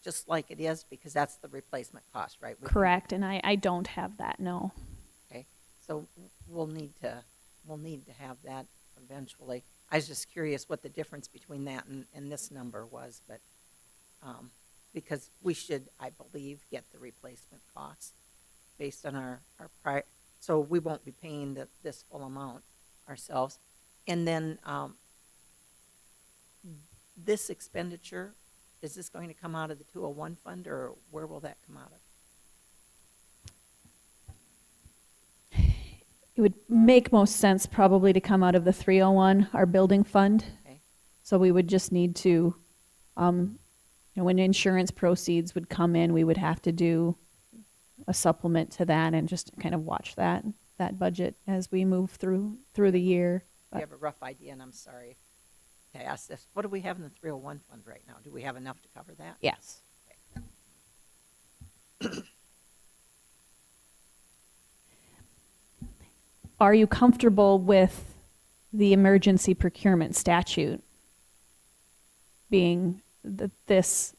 just like it is, because that's the replacement cost, right? Correct, and I don't have that, no. Okay, so we'll need to have that eventually. I was just curious what the difference between that and this number was, but because we should, I believe, get the replacement cost based on our prior, so we won't be paying this full amount ourselves. And then this expenditure, is this going to come out of the 201 fund, or where will that come out of? It would make most sense probably to come out of the 301, our building fund. Okay. So we would just need to, when insurance proceeds would come in, we would have to do a supplement to that and just kind of watch that budget as we move through the year. Do you have a rough idea, and I'm sorry to ask this, what do we have in the 301 fund right now? Do we have enough to cover that? Yes. Are you comfortable with the emergency procurement statute being that this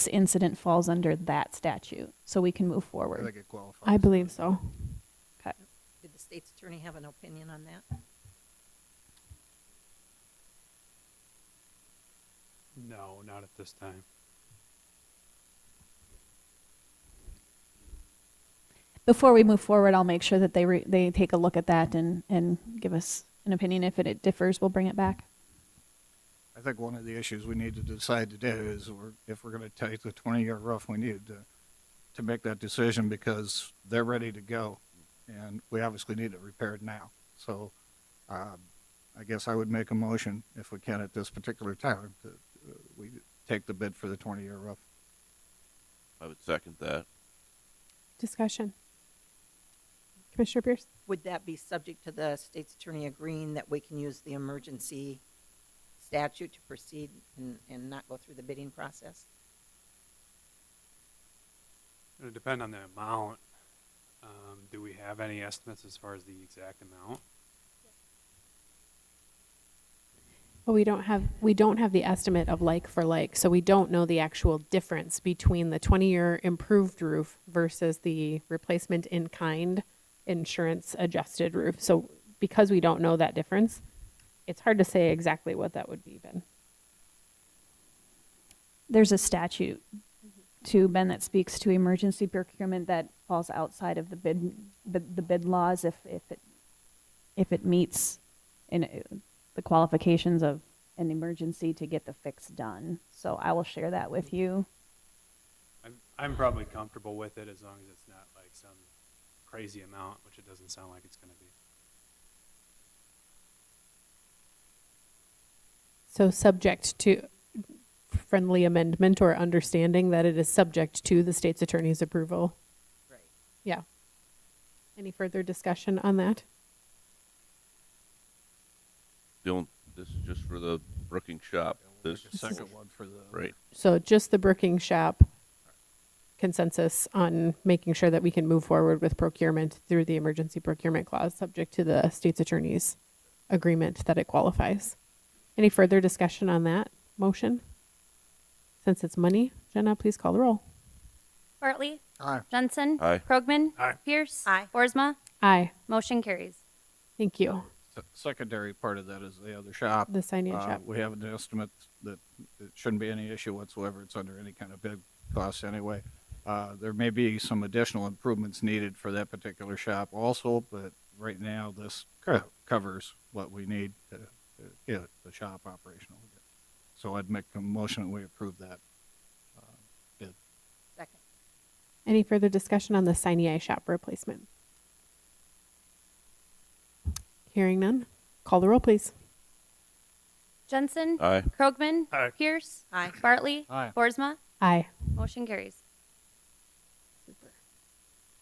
incident falls under that statute, so we can move I forward? think it qualifies. I believe so. Okay. Did the state's attorney have an opinion on that? No, not at this time. Before we move forward, I'll make sure that they take a look at that and give us an opinion. If it differs, we'll bring it back. I think one of the issues we need to decide today is if we're going to take the 20-year roof, we need to make that decision because they're ready to go, and we obviously need it repaired now. So I guess I would make a motion, if we can at this particular time, to we take the bid for the 20-year roof. I would second that. Discussion. Commissioner Pierce? Would that be subject to the state's attorney agreeing that we can use the emergency statute to proceed and not go through the bidding process? It would depend on the amount. Do we have any estimates as far as the exact amount? Well, we don't have the estimate of like for like, so we don't know the actual difference between the 20-year improved roof versus the replacement in kind insurance adjusted roof. So because we don't know that difference, it's hard to say exactly what that would be, Ben. There's a statute too, Ben, that speaks to emergency procurement that falls outside of the bid laws if it meets the qualifications of an emergency to get the fix done. So I will share that with you. I'm probably comfortable with it as long as it's not like some crazy amount, which it doesn't sound like it's going to be. So subject to friendly amendment or understanding that it is subject to the state's attorney's approval. Right. Yeah. Any further discussion on that? This is just for the Brookings shop. This The second one for the right. So just the Brookings shop consensus on making sure that we can move forward with procurement through the emergency procurement clause, subject to the state's attorney's agreement that it qualifies. Any further discussion on that motion? Since it's money, Jenna, please call the roll. Bartley? Aye. Jensen? Aye. Krogman? Aye. Pierce? Aye. Boersma? Aye. Motion carries. Thank you. secondary part of that is the other shop. The sign-in shop. We have an estimate that it shouldn't be any issue whatsoever. It's under any kind of bid cost anyway. There may be some additional improvements needed for that particular shop also, but right now this covers what we need to get the shop operational again. So I'd make a motion that we approve that bid. Second. Any further discussion on the sign-in shop replacement? Hearing none, call the roll, please. Jensen? Aye. Krogman? Aye. Pierce? Aye. Bartley? Aye. Boersma? Aye. Motion carries. Super.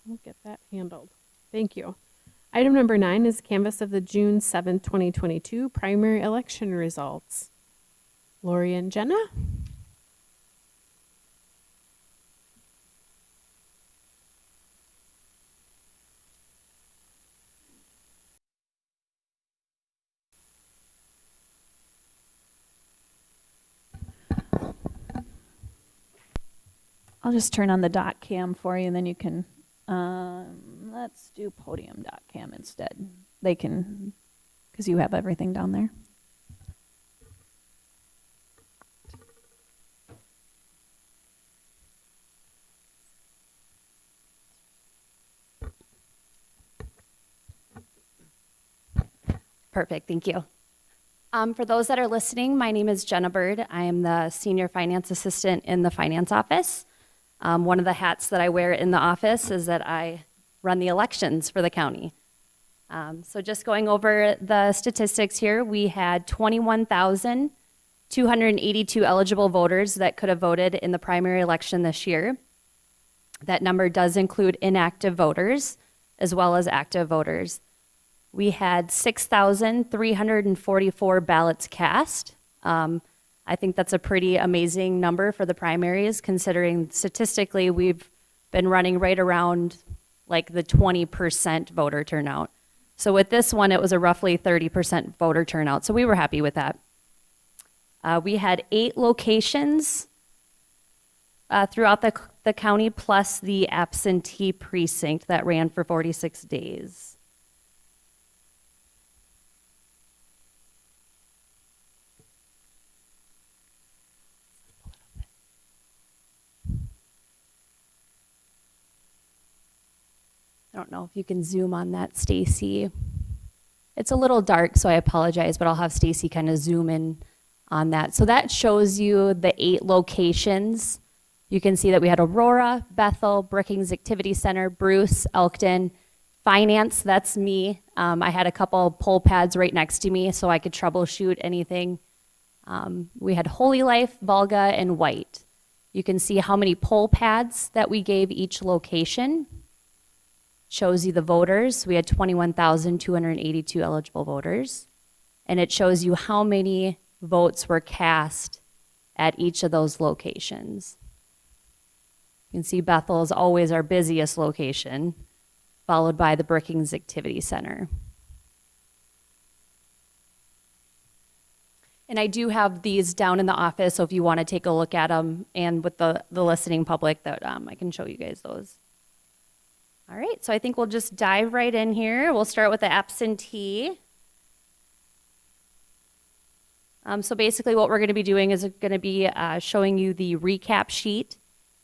We'll get that handled. Thank you. Item number 9 is canvass of the June 7th, 2022 primary election results. Lori and Jenna? I'll just turn on the dot cam for you and then you can, let's do podium dot cam instead. They can, because you have everything down there. Perfect, thank you. For those that are listening, my name is Jenna Bird. I am the Senior Finance Assistant in the Finance Office. One of the hats that I wear in the office is that I run the elections for the county. So just going over the statistics here, we had 282 eligible voters that could have voted in the primary election this year. That number does include inactive voters as well as active voters. We had 6,344 ballots cast. I think that's a pretty amazing number for the primaries, considering statistically we've been running right around like the 20% voter turnout. So with this one, it was a roughly 30% voter turnout. So we were happy with that. We had 8 locations throughout the county, plus the absentee precinct that ran for 46 days. I don't know if you can zoom on that, Stacy. It's a little dark, so I apologize, but I'll have Stacy kind of zoom in on that. So that shows you the 8 locations. You can see that we had Aurora, Bethel, Brookings Activity Center, Bruce, Elkton, Finance, that's me. I had a couple poll pads right next to me so I could troubleshoot anything. We had Holy Life, Volga, and White. You can see how many poll pads that we gave each location. Shows you the voters. We had 21,282 eligible voters. And it shows you how many votes were cast at each of those locations. You can see Bethel is always our busiest location, followed by the Brookings Activity Center. And I do have these down in the office, so if you want to take a look at them, and with the listening public, that I can show you guys those. All right, so I think we'll just dive right in here. We'll start with the absentee. So basically what we're going to be doing is going to be showing you the recap sheet,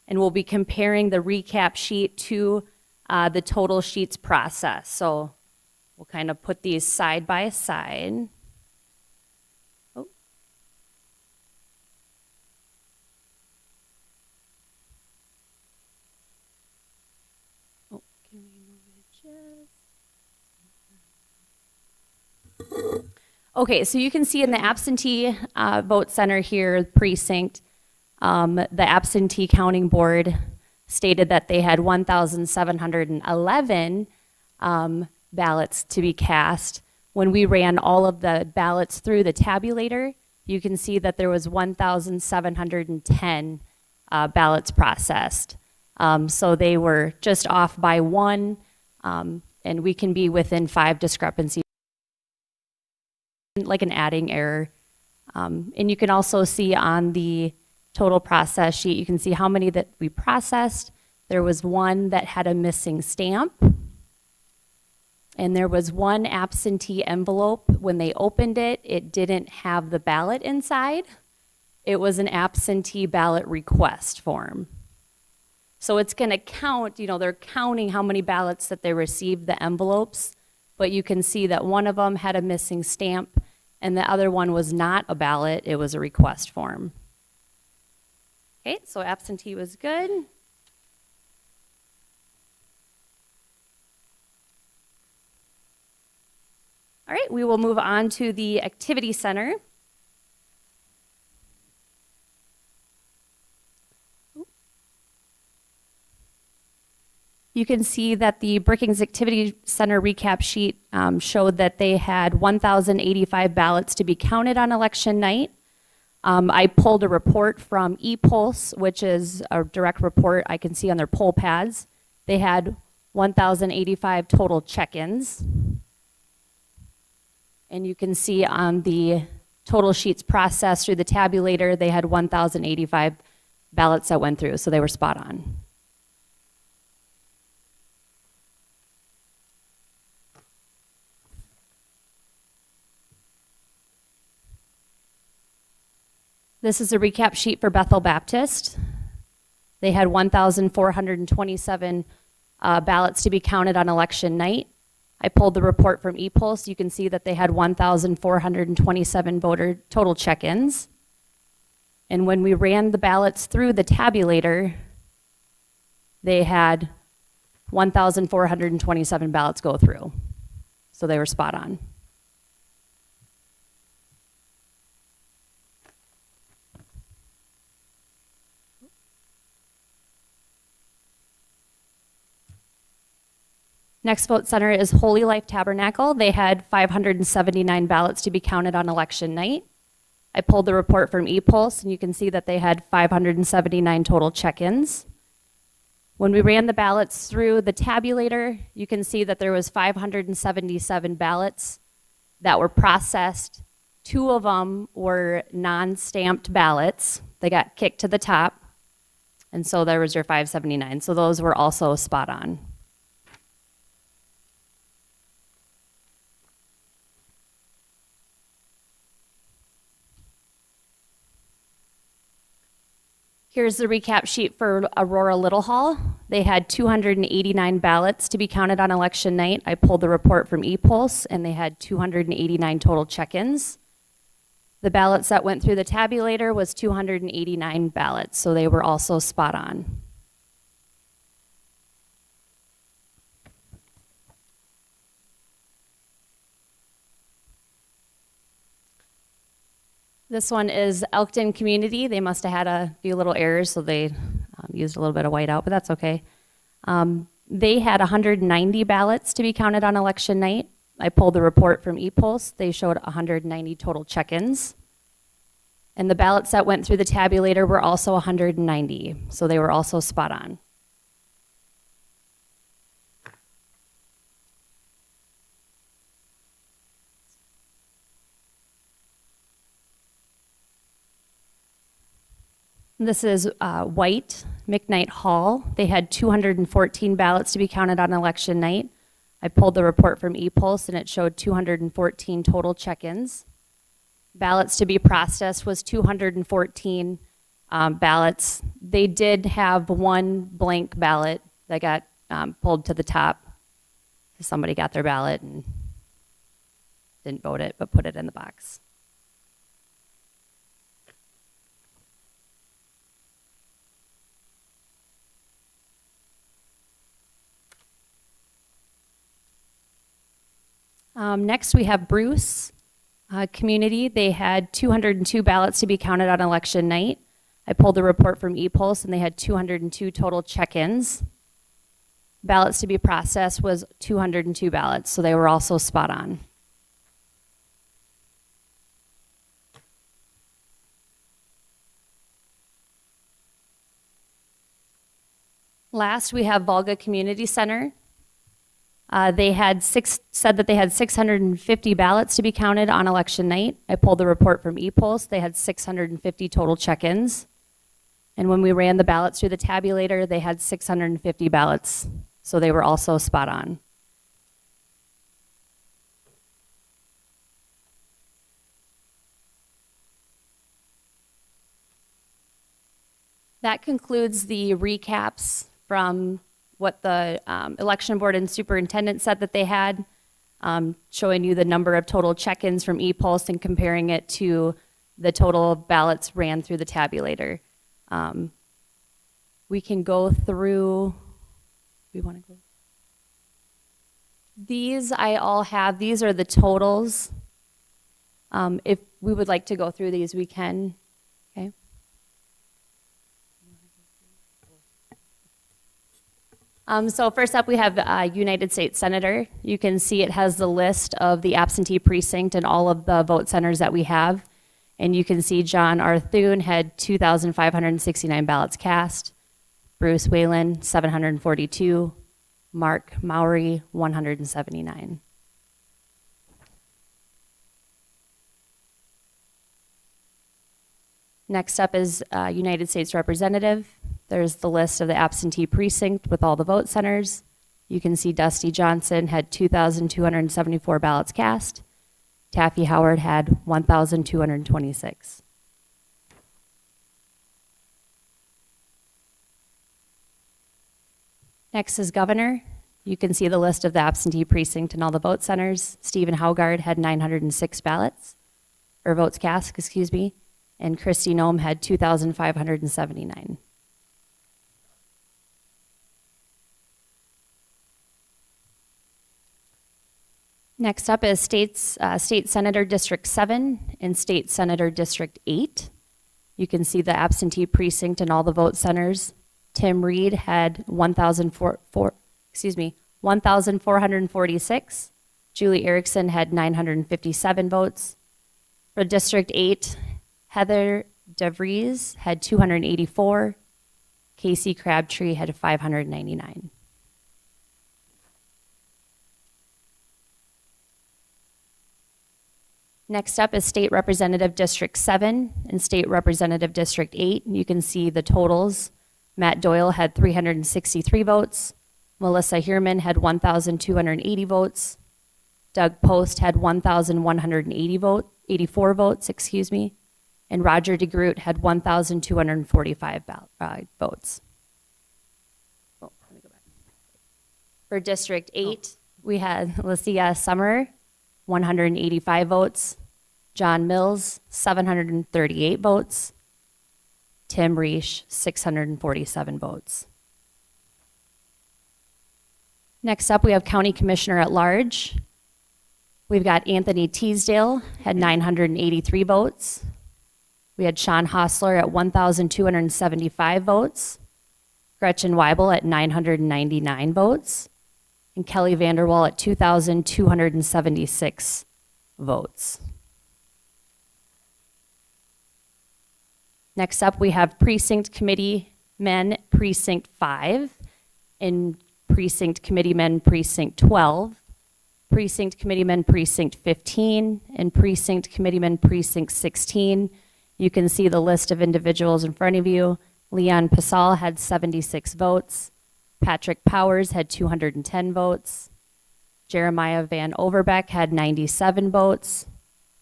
and we'll be comparing the recap sheet to the total sheets process. So we'll kind of put these side by side. Oh. Can we move it just? Okay, so you can see in the absentee vote center here, precinct, the absentee counting board stated that they had 1,711 ballots to be cast. When we ran all of the ballots through the tabulator, you can see that there was 1,710 ballots processed. So they were just off by 1, and we can be within 5 discrepancies, like an adding error. And you can also see on the total process sheet, you can see how many that we processed. There was 1 that had a missing stamp. And there was 1 absentee envelope. When they opened it, it didn't have the ballot inside. It was an absentee ballot request form. So it's going to count, they're counting how many ballots that they received, the envelopes, but you can see that one of them had a missing stamp and the other one was not a ballot, it was a request form. Okay, so absentee was good. All right, we will move on to the activity center. You can see that the Brookings Activity Center recap sheet showed that they had 1,085 ballots to be counted on election night. I pulled a report from ePulse, which is a direct report I can see on their poll pads. They had 1,085 total check-ins. And you can see on the total sheets processed through the tabulator, they had 1,085 ballots that went through, so they were spot on. This is a recap sheet for Bethel Baptist. They had 1,427 ballots to be counted on election night. I pulled the report from ePulse. You can see that they had 1,427 voter total check-ins. And when we ran the ballots through the tabulator, they had 1,427 ballots go through. So they were spot on. Next vote center is Holy Life Tabernacle. They had 579 ballots to be counted on election night. I pulled the report from ePulse, and you can see that they had 579 total check-ins. When we ran the ballots through the tabulator, you can see that there was 577 ballots that were processed. 2 of them were non-stamped ballots. They got kicked to the top, and so there was your 579. So those were also spot on. Here's the recap sheet for Aurora Little Hall. They had 289 ballots to be counted on election night. I pulled the report from ePulse, and they had 289 total check-ins. The ballots that went through the tabulator was 289 ballots, so they were also spot on. This one is Elkton Community. They must have had a few little errors, so they used a little bit of whiteout, but that's okay. They had 190 ballots to be counted on election night. I pulled the report from ePulse. They showed 190 total check-ins. And the ballots that went through the tabulator were also 190, so they were also spot on. This is White McKnight Hall. They had 214 ballots to be counted on election night. I pulled the report from ePulse, and it showed 214 total check-ins. Ballots to be processed was 214 ballots. They did have one blank ballot that got pulled to the top. Somebody got their ballot and didn't vote it, but put it in the box. Next, we have Bruce Community. They had 202 ballots to be counted on election night. I pulled the report from ePulse, and they had 202 total check-ins. Ballots to be processed was 202 ballots, so they were also spot on. Last, we have Volga Community Center. They had said that they had 650 ballots to be counted on election night. I pulled the report from ePulse. They had 650 total check-ins. And when we ran the ballots through the tabulator, they had 650 ballots, so they were also spot on. That concludes the recaps from what the election board and superintendent said that they had, showing you the number of total check-ins from ePulse and comparing it to the total ballots ran through the tabulator. We can go through, we want to go. These I all have, these are the totals. If we would like to go through these, we can, okay? So first up, we have United States Senator. You can see it has the list of the absentee precinct and all of the vote centers that we have. And you can see John R. Thune had 2,569 ballots cast. Bruce Whalen, 742. Mark Mowry, 179. Next up is United States Representative. There's the list of the absentee precinct with all the vote centers. You can see Dusty Johnson had 2,274 ballots cast. Taffy Howard had 1,226. Next is Governor. You can see the list of the absentee precinct and all the vote centers. Stephen Haugard had 906 ballots, or votes cast, excuse me, and Christy Nome had 2,579. Next up is State Senator District 7 and State Senator District 8. You can see the absentee precinct and all the vote centers. Tim Reed had 4,004 1,446. Julie Erickson had 957 votes. For District 8, Heather DeVries had 284. Casey Crabtree had 599. Next up is State Representative District 7 and State Representative District 8. You can see the totals. Matt Doyle had 363 votes. Melissa Heerman had 1,280 votes. Doug Post had 1,184 votes, and Roger DeGroot had 1,245 votes. Oh, let me go back. For District 8, we had Lucia Summer, 185 votes. John Mills, 738 votes. Tim Reish, 647 votes. Next up, we have County Commissioner at Large. We've got Anthony Teasdale, had 983 votes. We had Sean Hostler at 1,275 votes. Gretchen Weibel at 999 votes. And Kelly Vanderwall at 2,276 votes. Next up, we have Precinct Committee Men, Precinct 5, and Precinct Committee Men, Precinct 12, Precinct Committee Men, Precinct 15, and Precinct Committee Men, Precinct 16. You can see the list of individuals in front of you. Leon Pasal had 76 votes. Patrick Powers had 210 votes. Jeremiah Van Overbeck had 97 votes.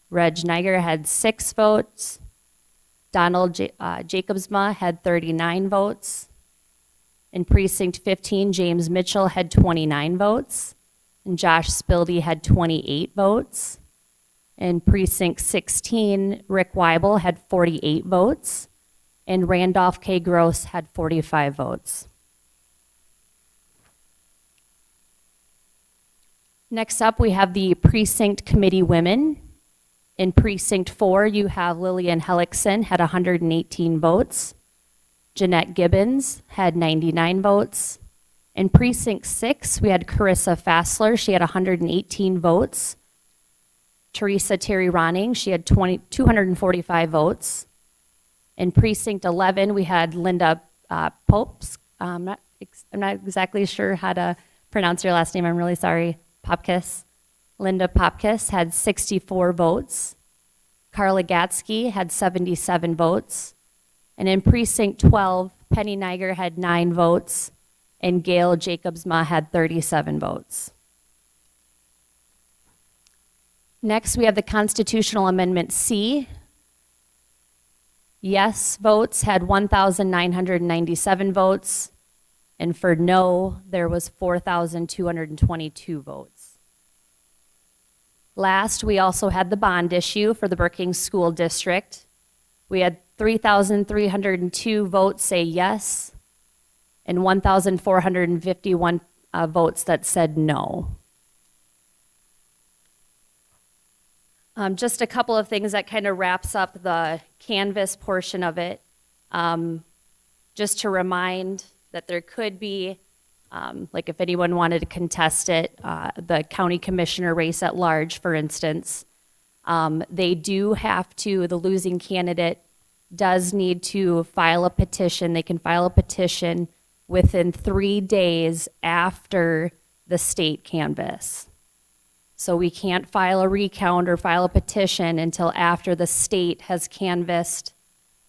Reg Niger had 6 votes. Donald Jacobsma had 39 votes. In Precinct 15, James Mitchell had 29 votes. And Josh Spildy had 28 votes. In Precinct 16, Rick Weibel had 48 votes. And Randolph K. Gross had 45 votes. Next up, we have the Precinct Committee Women. In Precinct 4, you have Lillian Hellickson, had 118 votes. Jeanette Gibbons had 99 votes. In Precinct 6, we had Carissa Fassler. She had 118 votes. Teresa Terry Ronning, she had 245 votes. In Precinct 11, we had Linda Popes. I'm not exactly sure how to pronounce your last name. I'm really sorry. Popkis. Linda Popkis had 64 votes. Carla Gatsky had 77 votes. And in Precinct 12, Penny Niger had 9 votes, and Gail Jacobsma had 37 votes. Next, we have the Constitutional Amendment C. Yes votes had 1,997 votes, and for no, there was 4,222 votes. Last, we also had the bond issue for the Brookings School District. We had 3,302 votes say yes, and 1,451 votes that said no. Just a couple of things that kind of wraps up the canvas portion of it. Just to remind that there could be, like if anyone wanted to contest it, the county commissioner race at large, for instance, they do have to, the losing candidate does need to file a petition. They can file a petition within 3 days after the state canvass. So we can't file a recount or file a petition until after the state has canvassed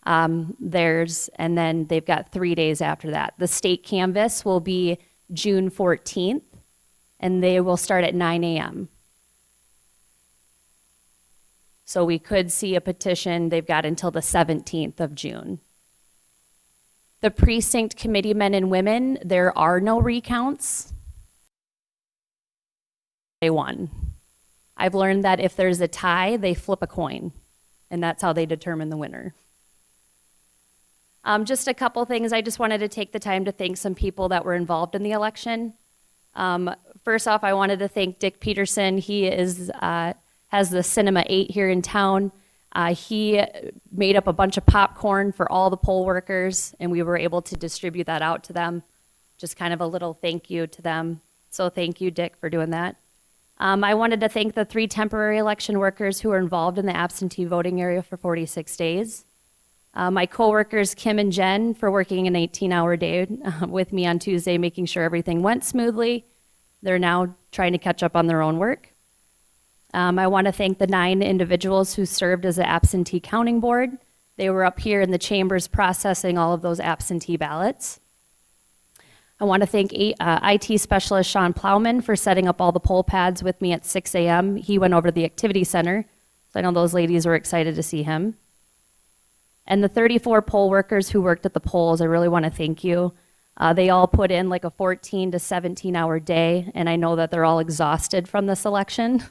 theirs, and then they've got 3 days after that. The state canvass will be June 14th, and they will start at 9 a.m. So we could see a petition, they've got until the 17th of June. The precinct committee men and women, there are no recounts. They won. I've learned that if there's a tie, they flip a coin, and that's how they determine the winner. Just a couple things. I just wanted to take the time to thank some people that were involved in the election. First off, I wanted to thank Dick Peterson. He is has the Cinema 8 here in town. He made up a bunch of popcorn for all the poll workers, and we were able to distribute that out to them. Just kind of a little thank you to them. So thank you, Dick, for doing that. I wanted to thank the 3 temporary election workers who were involved in the absentee voting area for 46 days. My coworkers, Kim and Jen, for working an 18-hour day with me on Tuesday, making sure everything went smoothly. They're now trying to catch up on their own work. I want to thank the 9 individuals who served as an absentee counting board. They were up here in the chambers processing all of those absentee ballots. I want to thank IT specialist Sean Plowman for setting up all the poll pads with me at 6 a.m. He went over to the activity center, so I know those ladies were excited to see him. And the 34 poll workers who worked at the polls, I really want to thank you. They all put in like a 14 to 17-hour day, and I know that they're all exhausted from this election.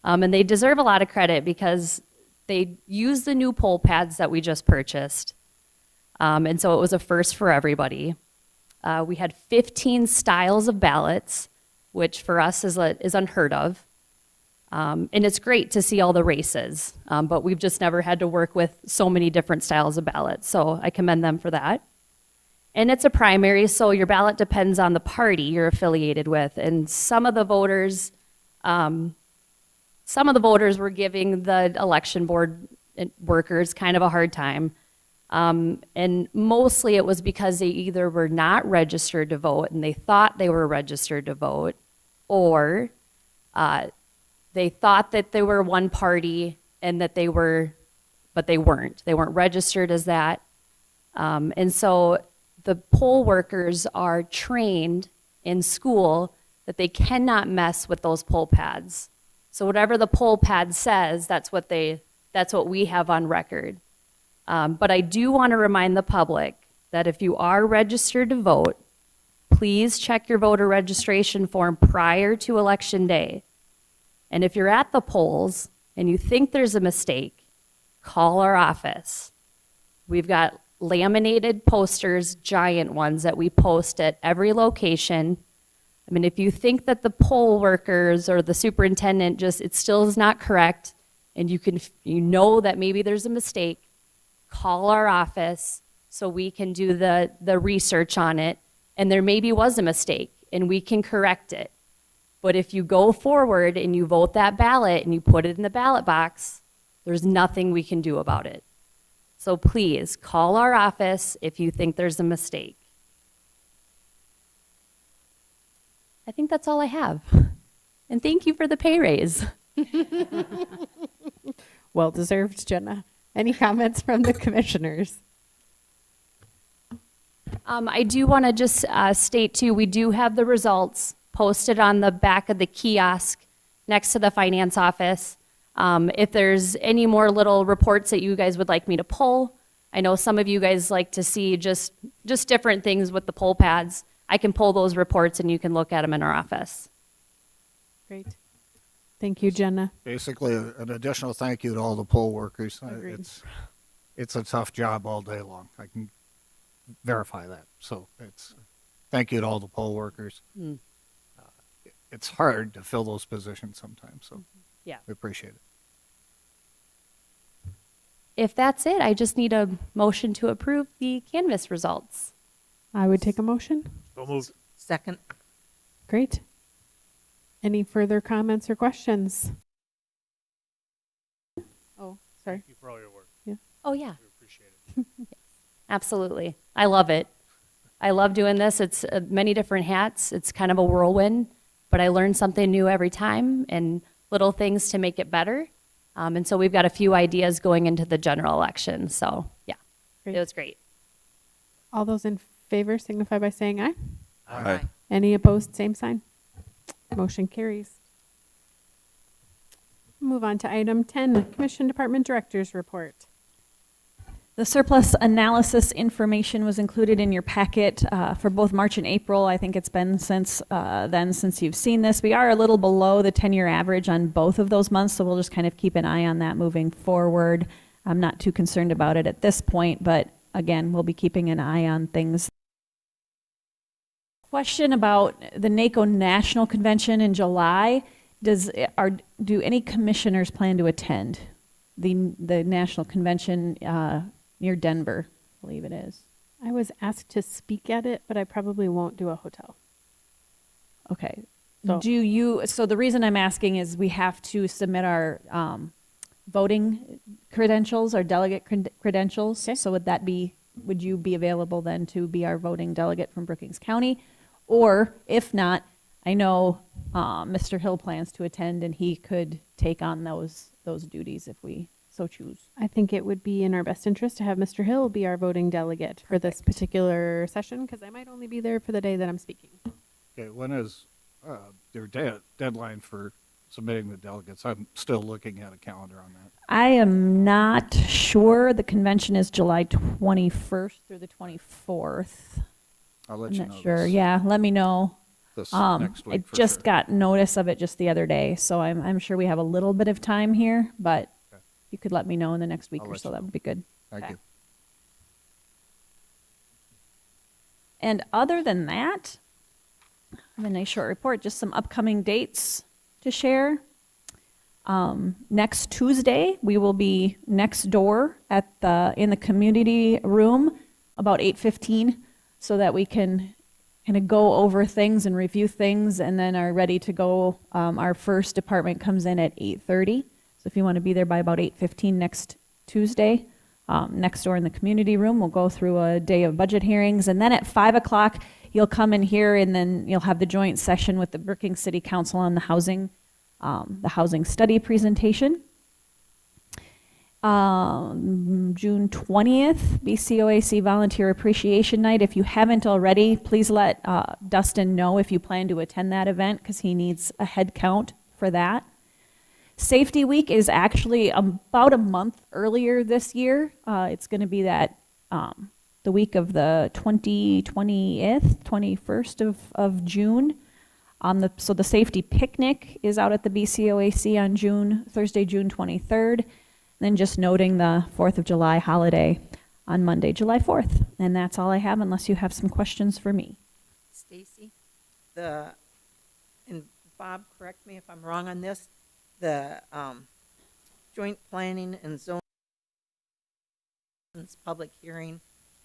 And they deserve a lot of credit because they used the new poll pads that we just purchased. And so it was a first for everybody. We had 15 styles of ballots, which for us is unheard of. And it's great to see all the races, but we've just never had to work with so many different styles of ballots. So I commend them for that. And it's a primary, so your ballot depends on the party you're affiliated with. And some of the voters were giving the election board workers kind of a hard time. And mostly it was because they either were not registered to vote and they thought they were registered to vote, or they thought that they were one party and that they were, but they weren't. They weren't registered as that. And so the poll workers are trained in school that they cannot mess with those poll pads. So whatever the poll pad says, that's what we have on record. But I do want to remind the public that if you are registered to vote, please check your voter registration form prior to Election Day. And if you're at the polls and you think there's a mistake, call our office. We've got laminated posters, giant ones that we post at every location. I mean, if you think that the poll workers or the superintendent it still is not correct, and you know that maybe there's a mistake, call our office so we can do the research on it, and there maybe was a mistake and we can correct it. But if you go forward and you vote that ballot and you put it in the ballot box, there's nothing we can do about it. So please call our office if you think there's a mistake. I think that's all I have. And thank you for the pay raise. Well deserved, Jenna. Any comments from the commissioners? I do want to just state too, we do have the results posted on the back of the kiosk next to the finance office. If there's any more little reports that you guys would like me to pull, I know some of you guys like to see just different things with the poll pads. I can pull those reports and you can look at them in our office. Great. Thank you, Jenna. Basically, an additional thank you to all the poll workers. Agreed. It's a tough job all day long. I can verify that. So thank you to all the poll workers. It's hard to fill those positions sometimes, so Yeah. we appreciate it. If that's it, I just need a motion to approve the canvas results. I would take a motion. So moved. Second. Great. Any further comments or questions? Oh, sorry. Thank you for all your work. Oh, yeah. We appreciate it. Absolutely. I love it. I love doing this. It's many different hats. It's kind of a whirlwind, but I learn something new every time and little things to make it better. And so we've got a few ideas going into the general election. So, yeah, Great. it was great. All those in favor signify by saying aye. Aye. Any opposed, same sign. Motion carries. Move on to item 10, Commission Department Directors Report. The surplus analysis information was included in your packet for both March and April. I think it's been since you've seen this. We are a little below the 10-year average on both of those months, so we'll just kind of keep an eye on that moving forward. I'm not too concerned about it at this point, but again, we'll be keeping an eye on things. Question about the NACO National Convention in July. Do any commissioners plan to attend the national convention near Denver, I believe it is? I was asked to speak at it, but I probably won't do a hotel. Okay. So- So the reason I'm asking is we have to submit our voting credentials, our delegate credentials. Okay. So would you be available then to be our voting delegate from Brookings County? Or if not, I know Mr. Hill plans to attend and he could take on those duties if we so choose. I think it would be in our best interest to have Mr. Hill be our voting delegate for this particular session, because I might only be there for the day that I'm speaking. Okay, when is their deadline for submitting the delegates? I'm still looking at a calendar on that. I am not sure. The convention is July 21st through the 24th. I'll let I'm you not know sure. this, Yeah, let me know. this I next week for just sure. got notice of it just the other day, so I'm sure we have a little bit of time here, but Okay. you could let me know in the next week I'll or let so. you That know. would be good. Thank Okay. you. And other than that, I have a nice short report, just some upcoming dates to share. Next Tuesday, we will be next door in the community room about 8:15 so that we can kind of go over things and review things and then are ready to go. Our first department comes in at 8:30. So if you want to be there by about 8:15 next Tuesday, next door in the community room, we'll go through a day of budget hearings. And then at 5 o'clock, you'll come in here and then you'll have the joint session with the Brookings City Council on the housing study presentation. June 20th, BCOAC Volunteer Appreciation Night. If you haven't already, please let Dustin know if you plan to attend that event because he needs a head count for that. Safety Week is actually about a month earlier this year. It's going to be the week of the 21st of June. So the safety picnic is out at the BCOAC on Thursday, June 23rd. Then just noting the 4th of July holiday on Monday, July 4th. And that's all I have unless you have some questions for me. Stacy, and Bob, correct me if I'm wrong on this, the joint planning and zoning public hearing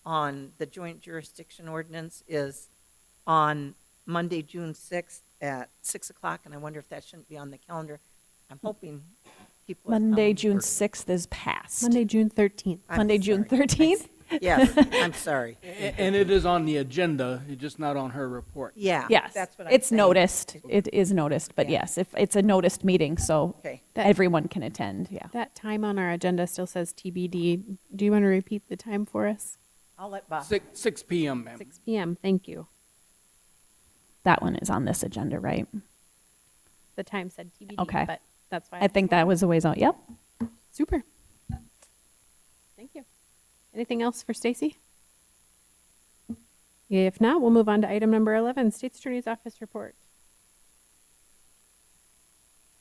on the joint jurisdiction ordinance is on Monday, June 6th at 6 o'clock, and I wonder if that shouldn't be on the calendar. I'm hoping people. Monday, June 6th is passed. Monday, June 13th. Monday, June 13th? Yes, I'm sorry. And it is on the agenda, it's just not on her report. Yeah. Yes, That's what I'm it's saying. noticed. It is noticed, but Yeah. yes, if it's a noticed meeting, so Okay. everyone can attend, yeah. That time on our agenda still says TBD. Do you want to repeat the time for us? I'll let Bob. 6 p.m., ma'am. 6 p.m. Thank you. That one is on this agenda, right? The time said TBD, Okay. but that's why I think that was a ways out, yep. super. Thank you. Anything else for Stacy? If not, we'll move on to item number 11, State's Attorney's Office report.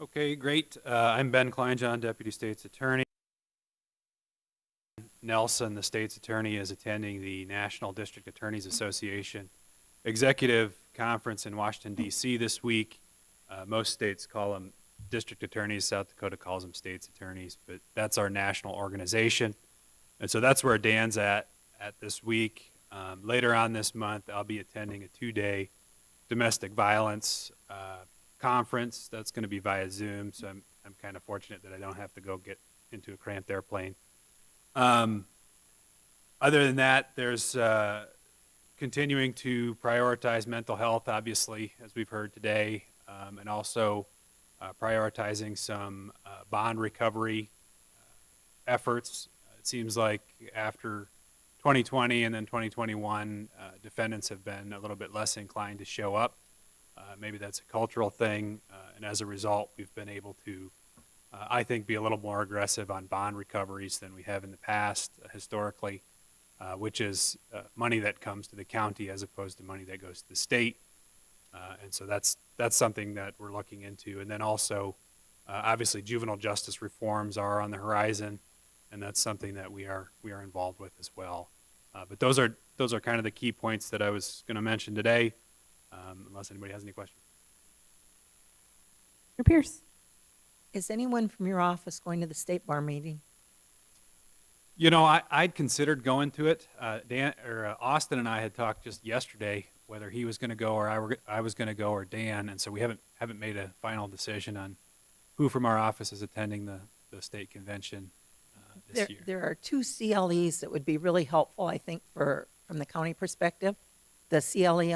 Okay, great. I'm Ben Kleinjohn, Deputy State's Attorney. Nelson, the State's Attorney, is attending the National District Attorneys Association Executive Conference in Washington, D.C. this week. Most states call them district attorneys. South Dakota calls them state's attorneys, but that's our national organization. And so that's where Dan's at this week. Later on this month, I'll be attending a 2-day domestic violence conference. That's going to be via Zoom, so I'm kind of fortunate that I don't have to go get into a cramped airplane. Other than that, there's continuing to prioritize mental health, obviously, as we've heard today, and also prioritizing some bond recovery efforts. It seems like after 2020 and then 2021, defendants have been a little bit less inclined to show up. Maybe that's a cultural thing, and as a result, we've been able to, I think, be a little more aggressive on bond recoveries than we have in the past historically, which is money that comes to the county as opposed to money that goes to the state. And so that's something that we're looking into. And then also, obviously, juvenile justice reforms are on the horizon, and that's something that we are involved with as well. But those are kind of the key points that I was going to mention today, unless anybody has any questions. Mr. Pierce. Is anyone from your office going to the State Bar meeting? You know, I'd considered going to it. Austin and I had talked just yesterday whether he was going to go or I was going to go, or Dan, and so we haven't made a final decision on who from our office is attending the state convention this year. There are two CLEs that would be really helpful, I think, from the county perspective. The CLE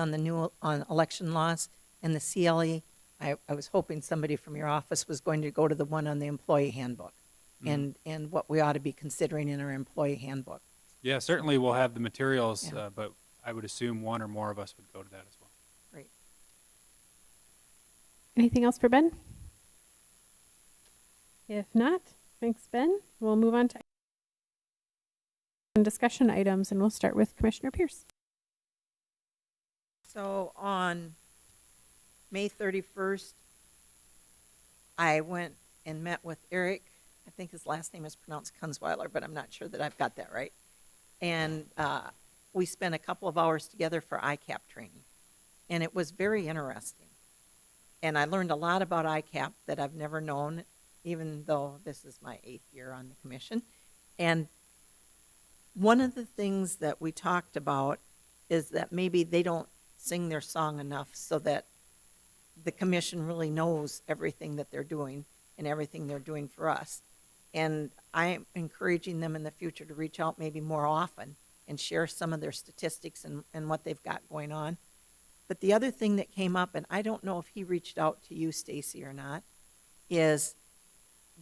on election laws, and the CLE, I was hoping somebody from your office was going to go to the one on the employee handbook, and what we ought to be considering in our employee handbook. Yeah, certainly we'll have the materials, Yeah. but I would assume one or more of us would go to that as well. Great. Anything else for Ben? If not, thanks, Ben. We'll move on to discussion items, and we'll start with Commissioner Pierce. So on May 31st, I went and met with Eric. I think his last name is pronounced Kunzweiler, but I'm not sure that I've got that right. And we spent a couple of hours together for ICAP training. And it was very interesting. And I learned a lot about ICAP that I've never known, even though this is my 8th year on the commission. And one of the things that we talked about is that maybe they don't sing their song enough so that the commission really knows everything that they're doing and everything they're doing for us. And I'm encouraging them in the future to reach out maybe more often and share some of their statistics and what they've got going on. But the other thing that came up, and I don't know if he reached out to you, Stacy, or not, is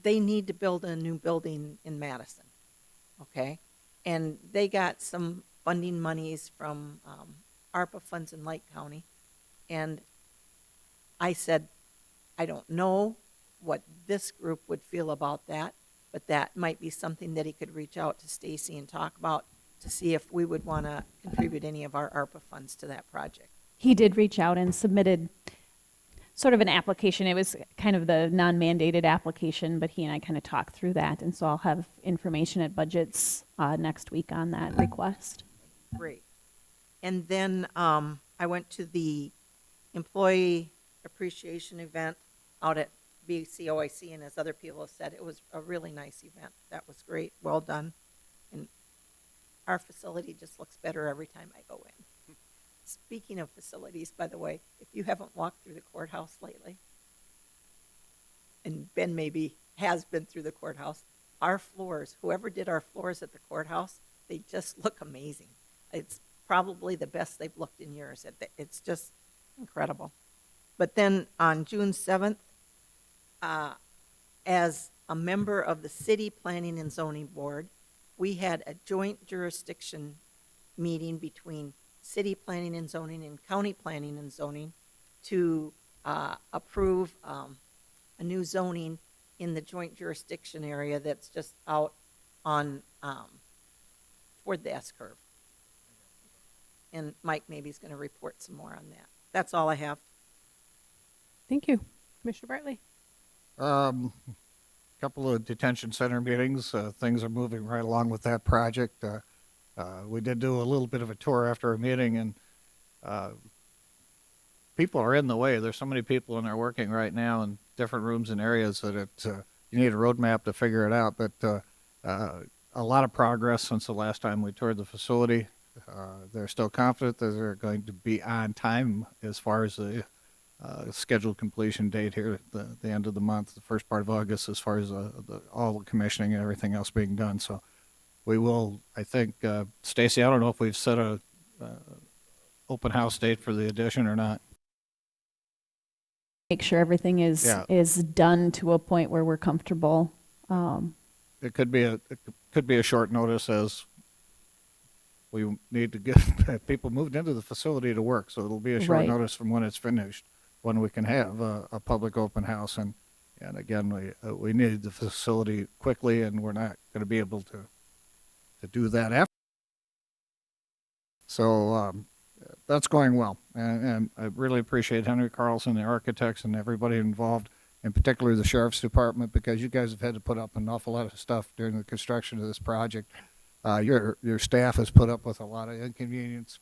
they need to build a new building in Madison, okay? And they got some funding monies from ARPA funds in Lake County. And I said, I don't know what this group would feel about that, but that might be something that he could reach out to Stacy and talk about to see if we would want to contribute any of our ARPA funds to that project. He did reach out and submitted sort of an application. It was kind of the non-mandated application, but he and I kind of talked through that. And so I'll have information at budgets next week on that request. Great. And then I went to the employee appreciation event out at Bcoac, and as other people have said, it was a really nice event. That was great. Well done. And our facility just looks better every time I go in. Speaking of facilities, by the way, if you haven't walked through the courthouse lately, and Ben maybe has been through the courthouse, our floors, whoever did our floors at the courthouse, they just look amazing. It's probably the best they've looked in years. It's just incredible. But then on June 7th, as a member of the City Planning and Zoning Board, we had a joint jurisdiction meeting between City Planning and Zoning and County Planning and Zoning to approve a new zoning in the joint jurisdiction area that's just out on toward the S-curve. And Mike maybe is going to report some more on that. That's all I have. Thank you. Commissioner Bartley. Couple of detention center meetings. Things are moving right along with that project. We did do a little bit of a tour after our meeting, and people are in the way. There's so many people in there working right now in different rooms and areas that you need a roadmap to figure it out. But a lot of progress since the last time we toured the facility. They're still confident that they're going to be on time as far as the scheduled completion date here at the end of the month, the first part of August, as far as all the commissioning and everything else being done. So we will, I think, Stacy, I don't know if we've set a open house date for the addition or not. Make sure everything is done to a point where we're comfortable. It could be a short notice, as we need to get people moved into the facility to work. So it'll be a short notice from when it's finished, when we can have a public open house. And again, we need the facility quickly, and we're not going to be able to do that after. So that's going well. And I really appreciate Henry Carlson, the architects, and everybody involved, in particular the Sheriff's Department, because you guys have had to put up an awful lot of stuff during the construction of this project. Your staff has put up with a lot of inconvenience,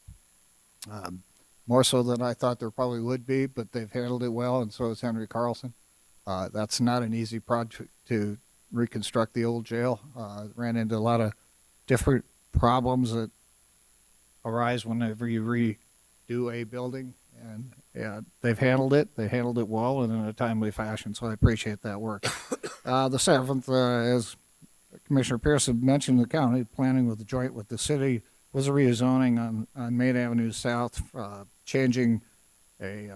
more so than I thought there probably would be, but they've handled it well, and so has Henry Carlson. That's not an easy project to reconstruct the old jail. Ran into a lot of different problems that arise whenever you redo a building, and yeah, they've handled it. They handled it well and in a timely fashion, so I appreciate that work. The 7th, as Commissioner Pearson mentioned, the county planning with the joint with the city was a rezoning on Main Avenue South, changing a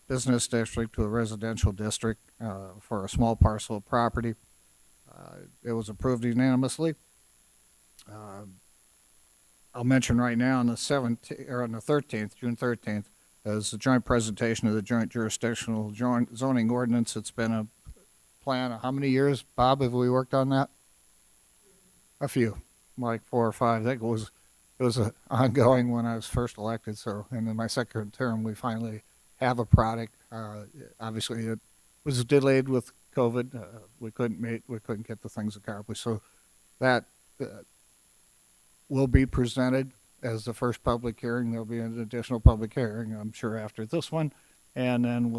business district to a residential district for a small parcel of property. It was approved unanimously. I'll mention right now on the 17th or on the 13th, June 13th, as the joint presentation of the joint jurisdictional zoning ordinance. It's been a plan. How many years, Bob, have we worked on that? A few, like 4 or 5. I think it was ongoing when I was first elected. So, and in my second term, we finally have a product. Obviously, it was delayed with COVID. We couldn't get the things accomplished. So that will be presented as the first public hearing. There'll be an additional public hearing, I'm sure, after this one, and then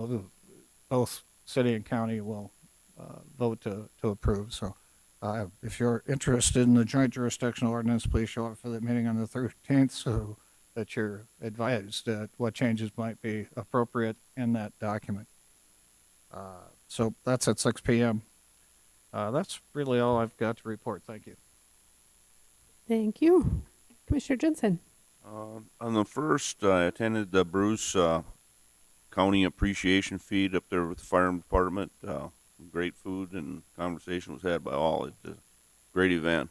both city and county will vote to approve. So if you're interested in the joint jurisdictional ordinance, please show up for the meeting on the 13th so that you're advised what changes might be appropriate in that document. So that's at 6 p.m. That's really all I've got to report. Thank you. Thank you. Commissioner Jensen. On the first, I attended the Bruce County Appreciation Feed up there with the fire department. Great food and conversation was had by all. It's a great event.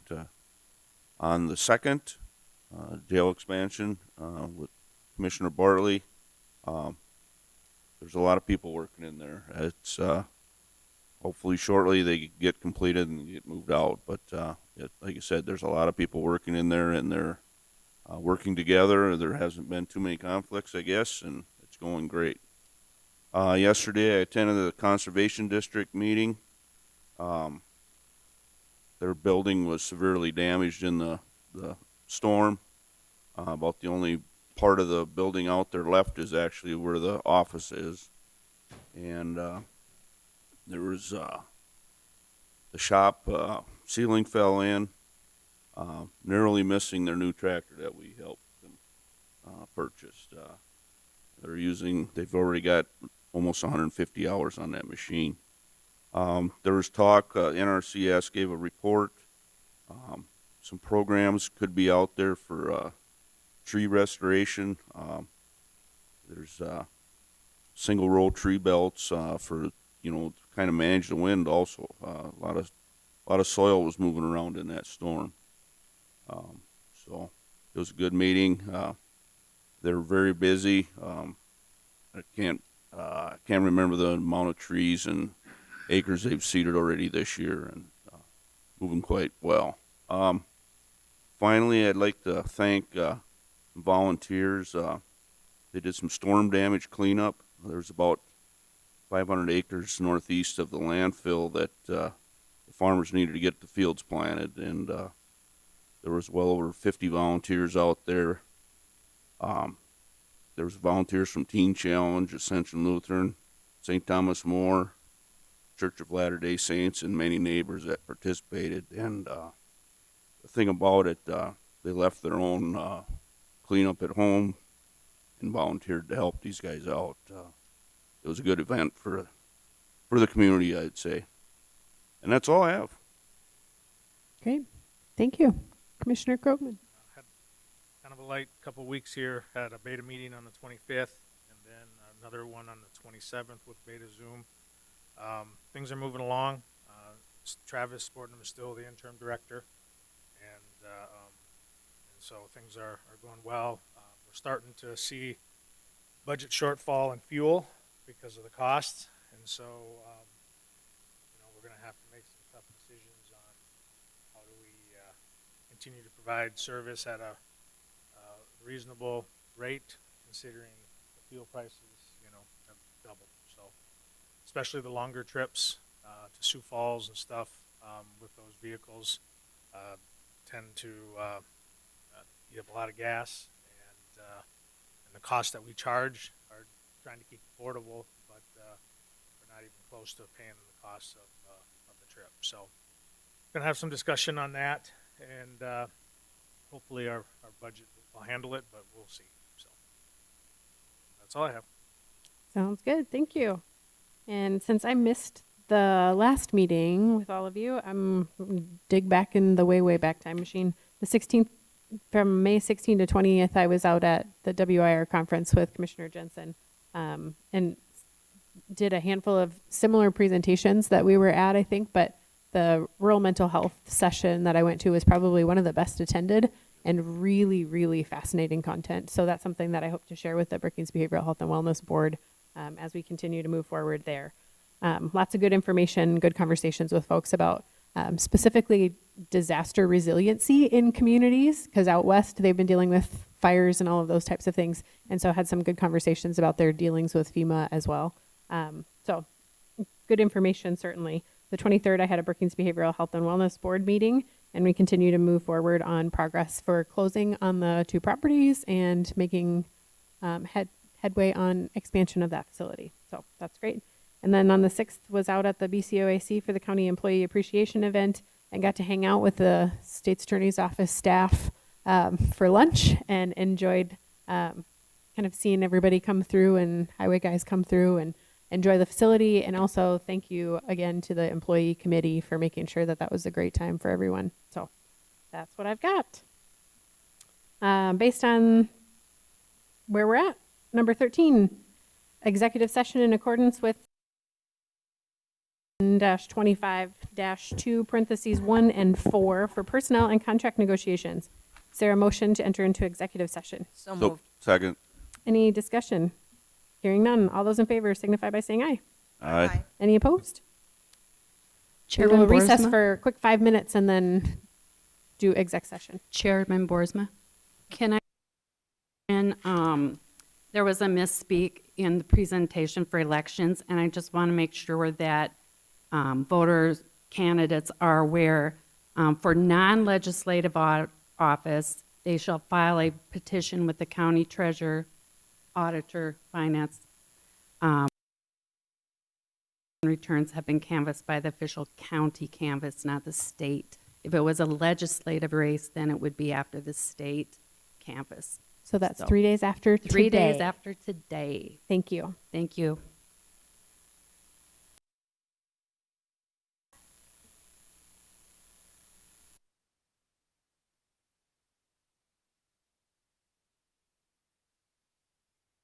On the second, jail expansion with Commissioner Bartley. There's a lot of people working in there. It's hopefully shortly they get completed and get moved out. But like I said, there's a lot of people working in there, and they're working together. There hasn't been too many conflicts, I guess, and it's going great. Yesterday, I attended the Conservation District meeting. Their building was severely damaged in the storm. About the only part of the building out there left is actually where the office is. And there was the shop ceiling fell in, narrowly missing their new tractor that we helped them purchase. They've already got almost 150 hours on that machine. There was talk, NRCS gave a report. Some programs could be out there for tree restoration. There's single row tree belts for, to kind of manage the wind also. A lot of soil was moving around in that storm. So it was a good meeting. They're very busy. I can't remember the amount of trees and acres they've seeded already this year, and moving quite well. Finally, I'd like to thank volunteers. They did some storm damage cleanup. There's about 500 acres northeast of the landfill that the farmers needed to get the fields planted, and there was well over 50 volunteers out there. There was volunteers from Teen Challenge, Ascension Lutheran, St. Thomas More, Church of Latter-day Saints, and many neighbors that participated. And the thing about it, they left their own cleanup at home and volunteered to help these guys out. It was a good event for the community, I'd say. And that's all I have. Great. Thank you. Commissioner Krogman. Had kind of a light couple weeks here. Had a beta meeting on the 25th, and then another one on the 27th with beta Zoom. Things are moving along. Travis Sportnum is still the interim director, and so things are going well. We're starting to see budget shortfall in fuel because of the cost, and so we're going to have to make some tough decisions on how do we continue to provide service at a reasonable rate, considering the fuel prices have doubled. So especially the longer trips to Sioux Falls and stuff with those vehicles tend to eat up a lot of gas, and the costs that we charge are trying to keep affordable, but we're not even close to paying the costs of the trip. So going to have some discussion on that, and hopefully our budget will handle it, but we'll see. So that's all I have. Sounds good. Thank you. And since I missed the last meeting with all of you, I'm dig back in the way back time machine. The 16th, from May 16th to 20th, I was out at the WIR conference with Commissioner Jensen, and did a handful of similar presentations that we were at, I think, but the rural mental health session that I went to was probably one of the best attended and really, really fascinating content. So that's something that I hope to share with the Brookings Behavioral Health and Wellness Board as we continue to move forward there. Lots of good information, good conversations with folks about specifically disaster resiliency in communities, because out west they've been dealing with fires and all of those types of things. And so had some good conversations about their dealings with FEMA as well. So good information, certainly. The 23rd, I had a Brookings Behavioral Health and Wellness Board meeting, and we continue to move forward on progress for closing on the 2 properties and making headway on expansion of that facility. So that's great. And then on the 6th was out at the BCOAC for the County Employee Appreciation Event and got to hang out with the State's Attorney's Office staff for lunch and enjoyed kind of seeing everybody come through and highway guys come through and enjoy the facility. And also thank you again to the employee committee for making sure that that was a great time for everyone. So that's what I've got. Based on where we're at, number 13, executive session in accordance with -25-2 parentheses 1 and 4 for personnel and contract negotiations. Is there a motion to enter into executive session? So moved. Second. Any discussion? Hearing none. All those in favor signify by saying aye. Aye. Any opposed? Chairman We'll recess Boersma? for a quick 5 minutes and then do exec session. Chairman Boersma, can I, and there was a misspeak in the presentation for elections, and I just want to make sure that voters, candidates are aware, for non-legislative office, they shall file a petition with the county treasurer, auditor, finance. Returns have been canvassed by the official county canvass, not the state. If it was a legislative race, then it would be after the state canvass. So that's 3 days after today. 3 days after today. Thank you. Thank you.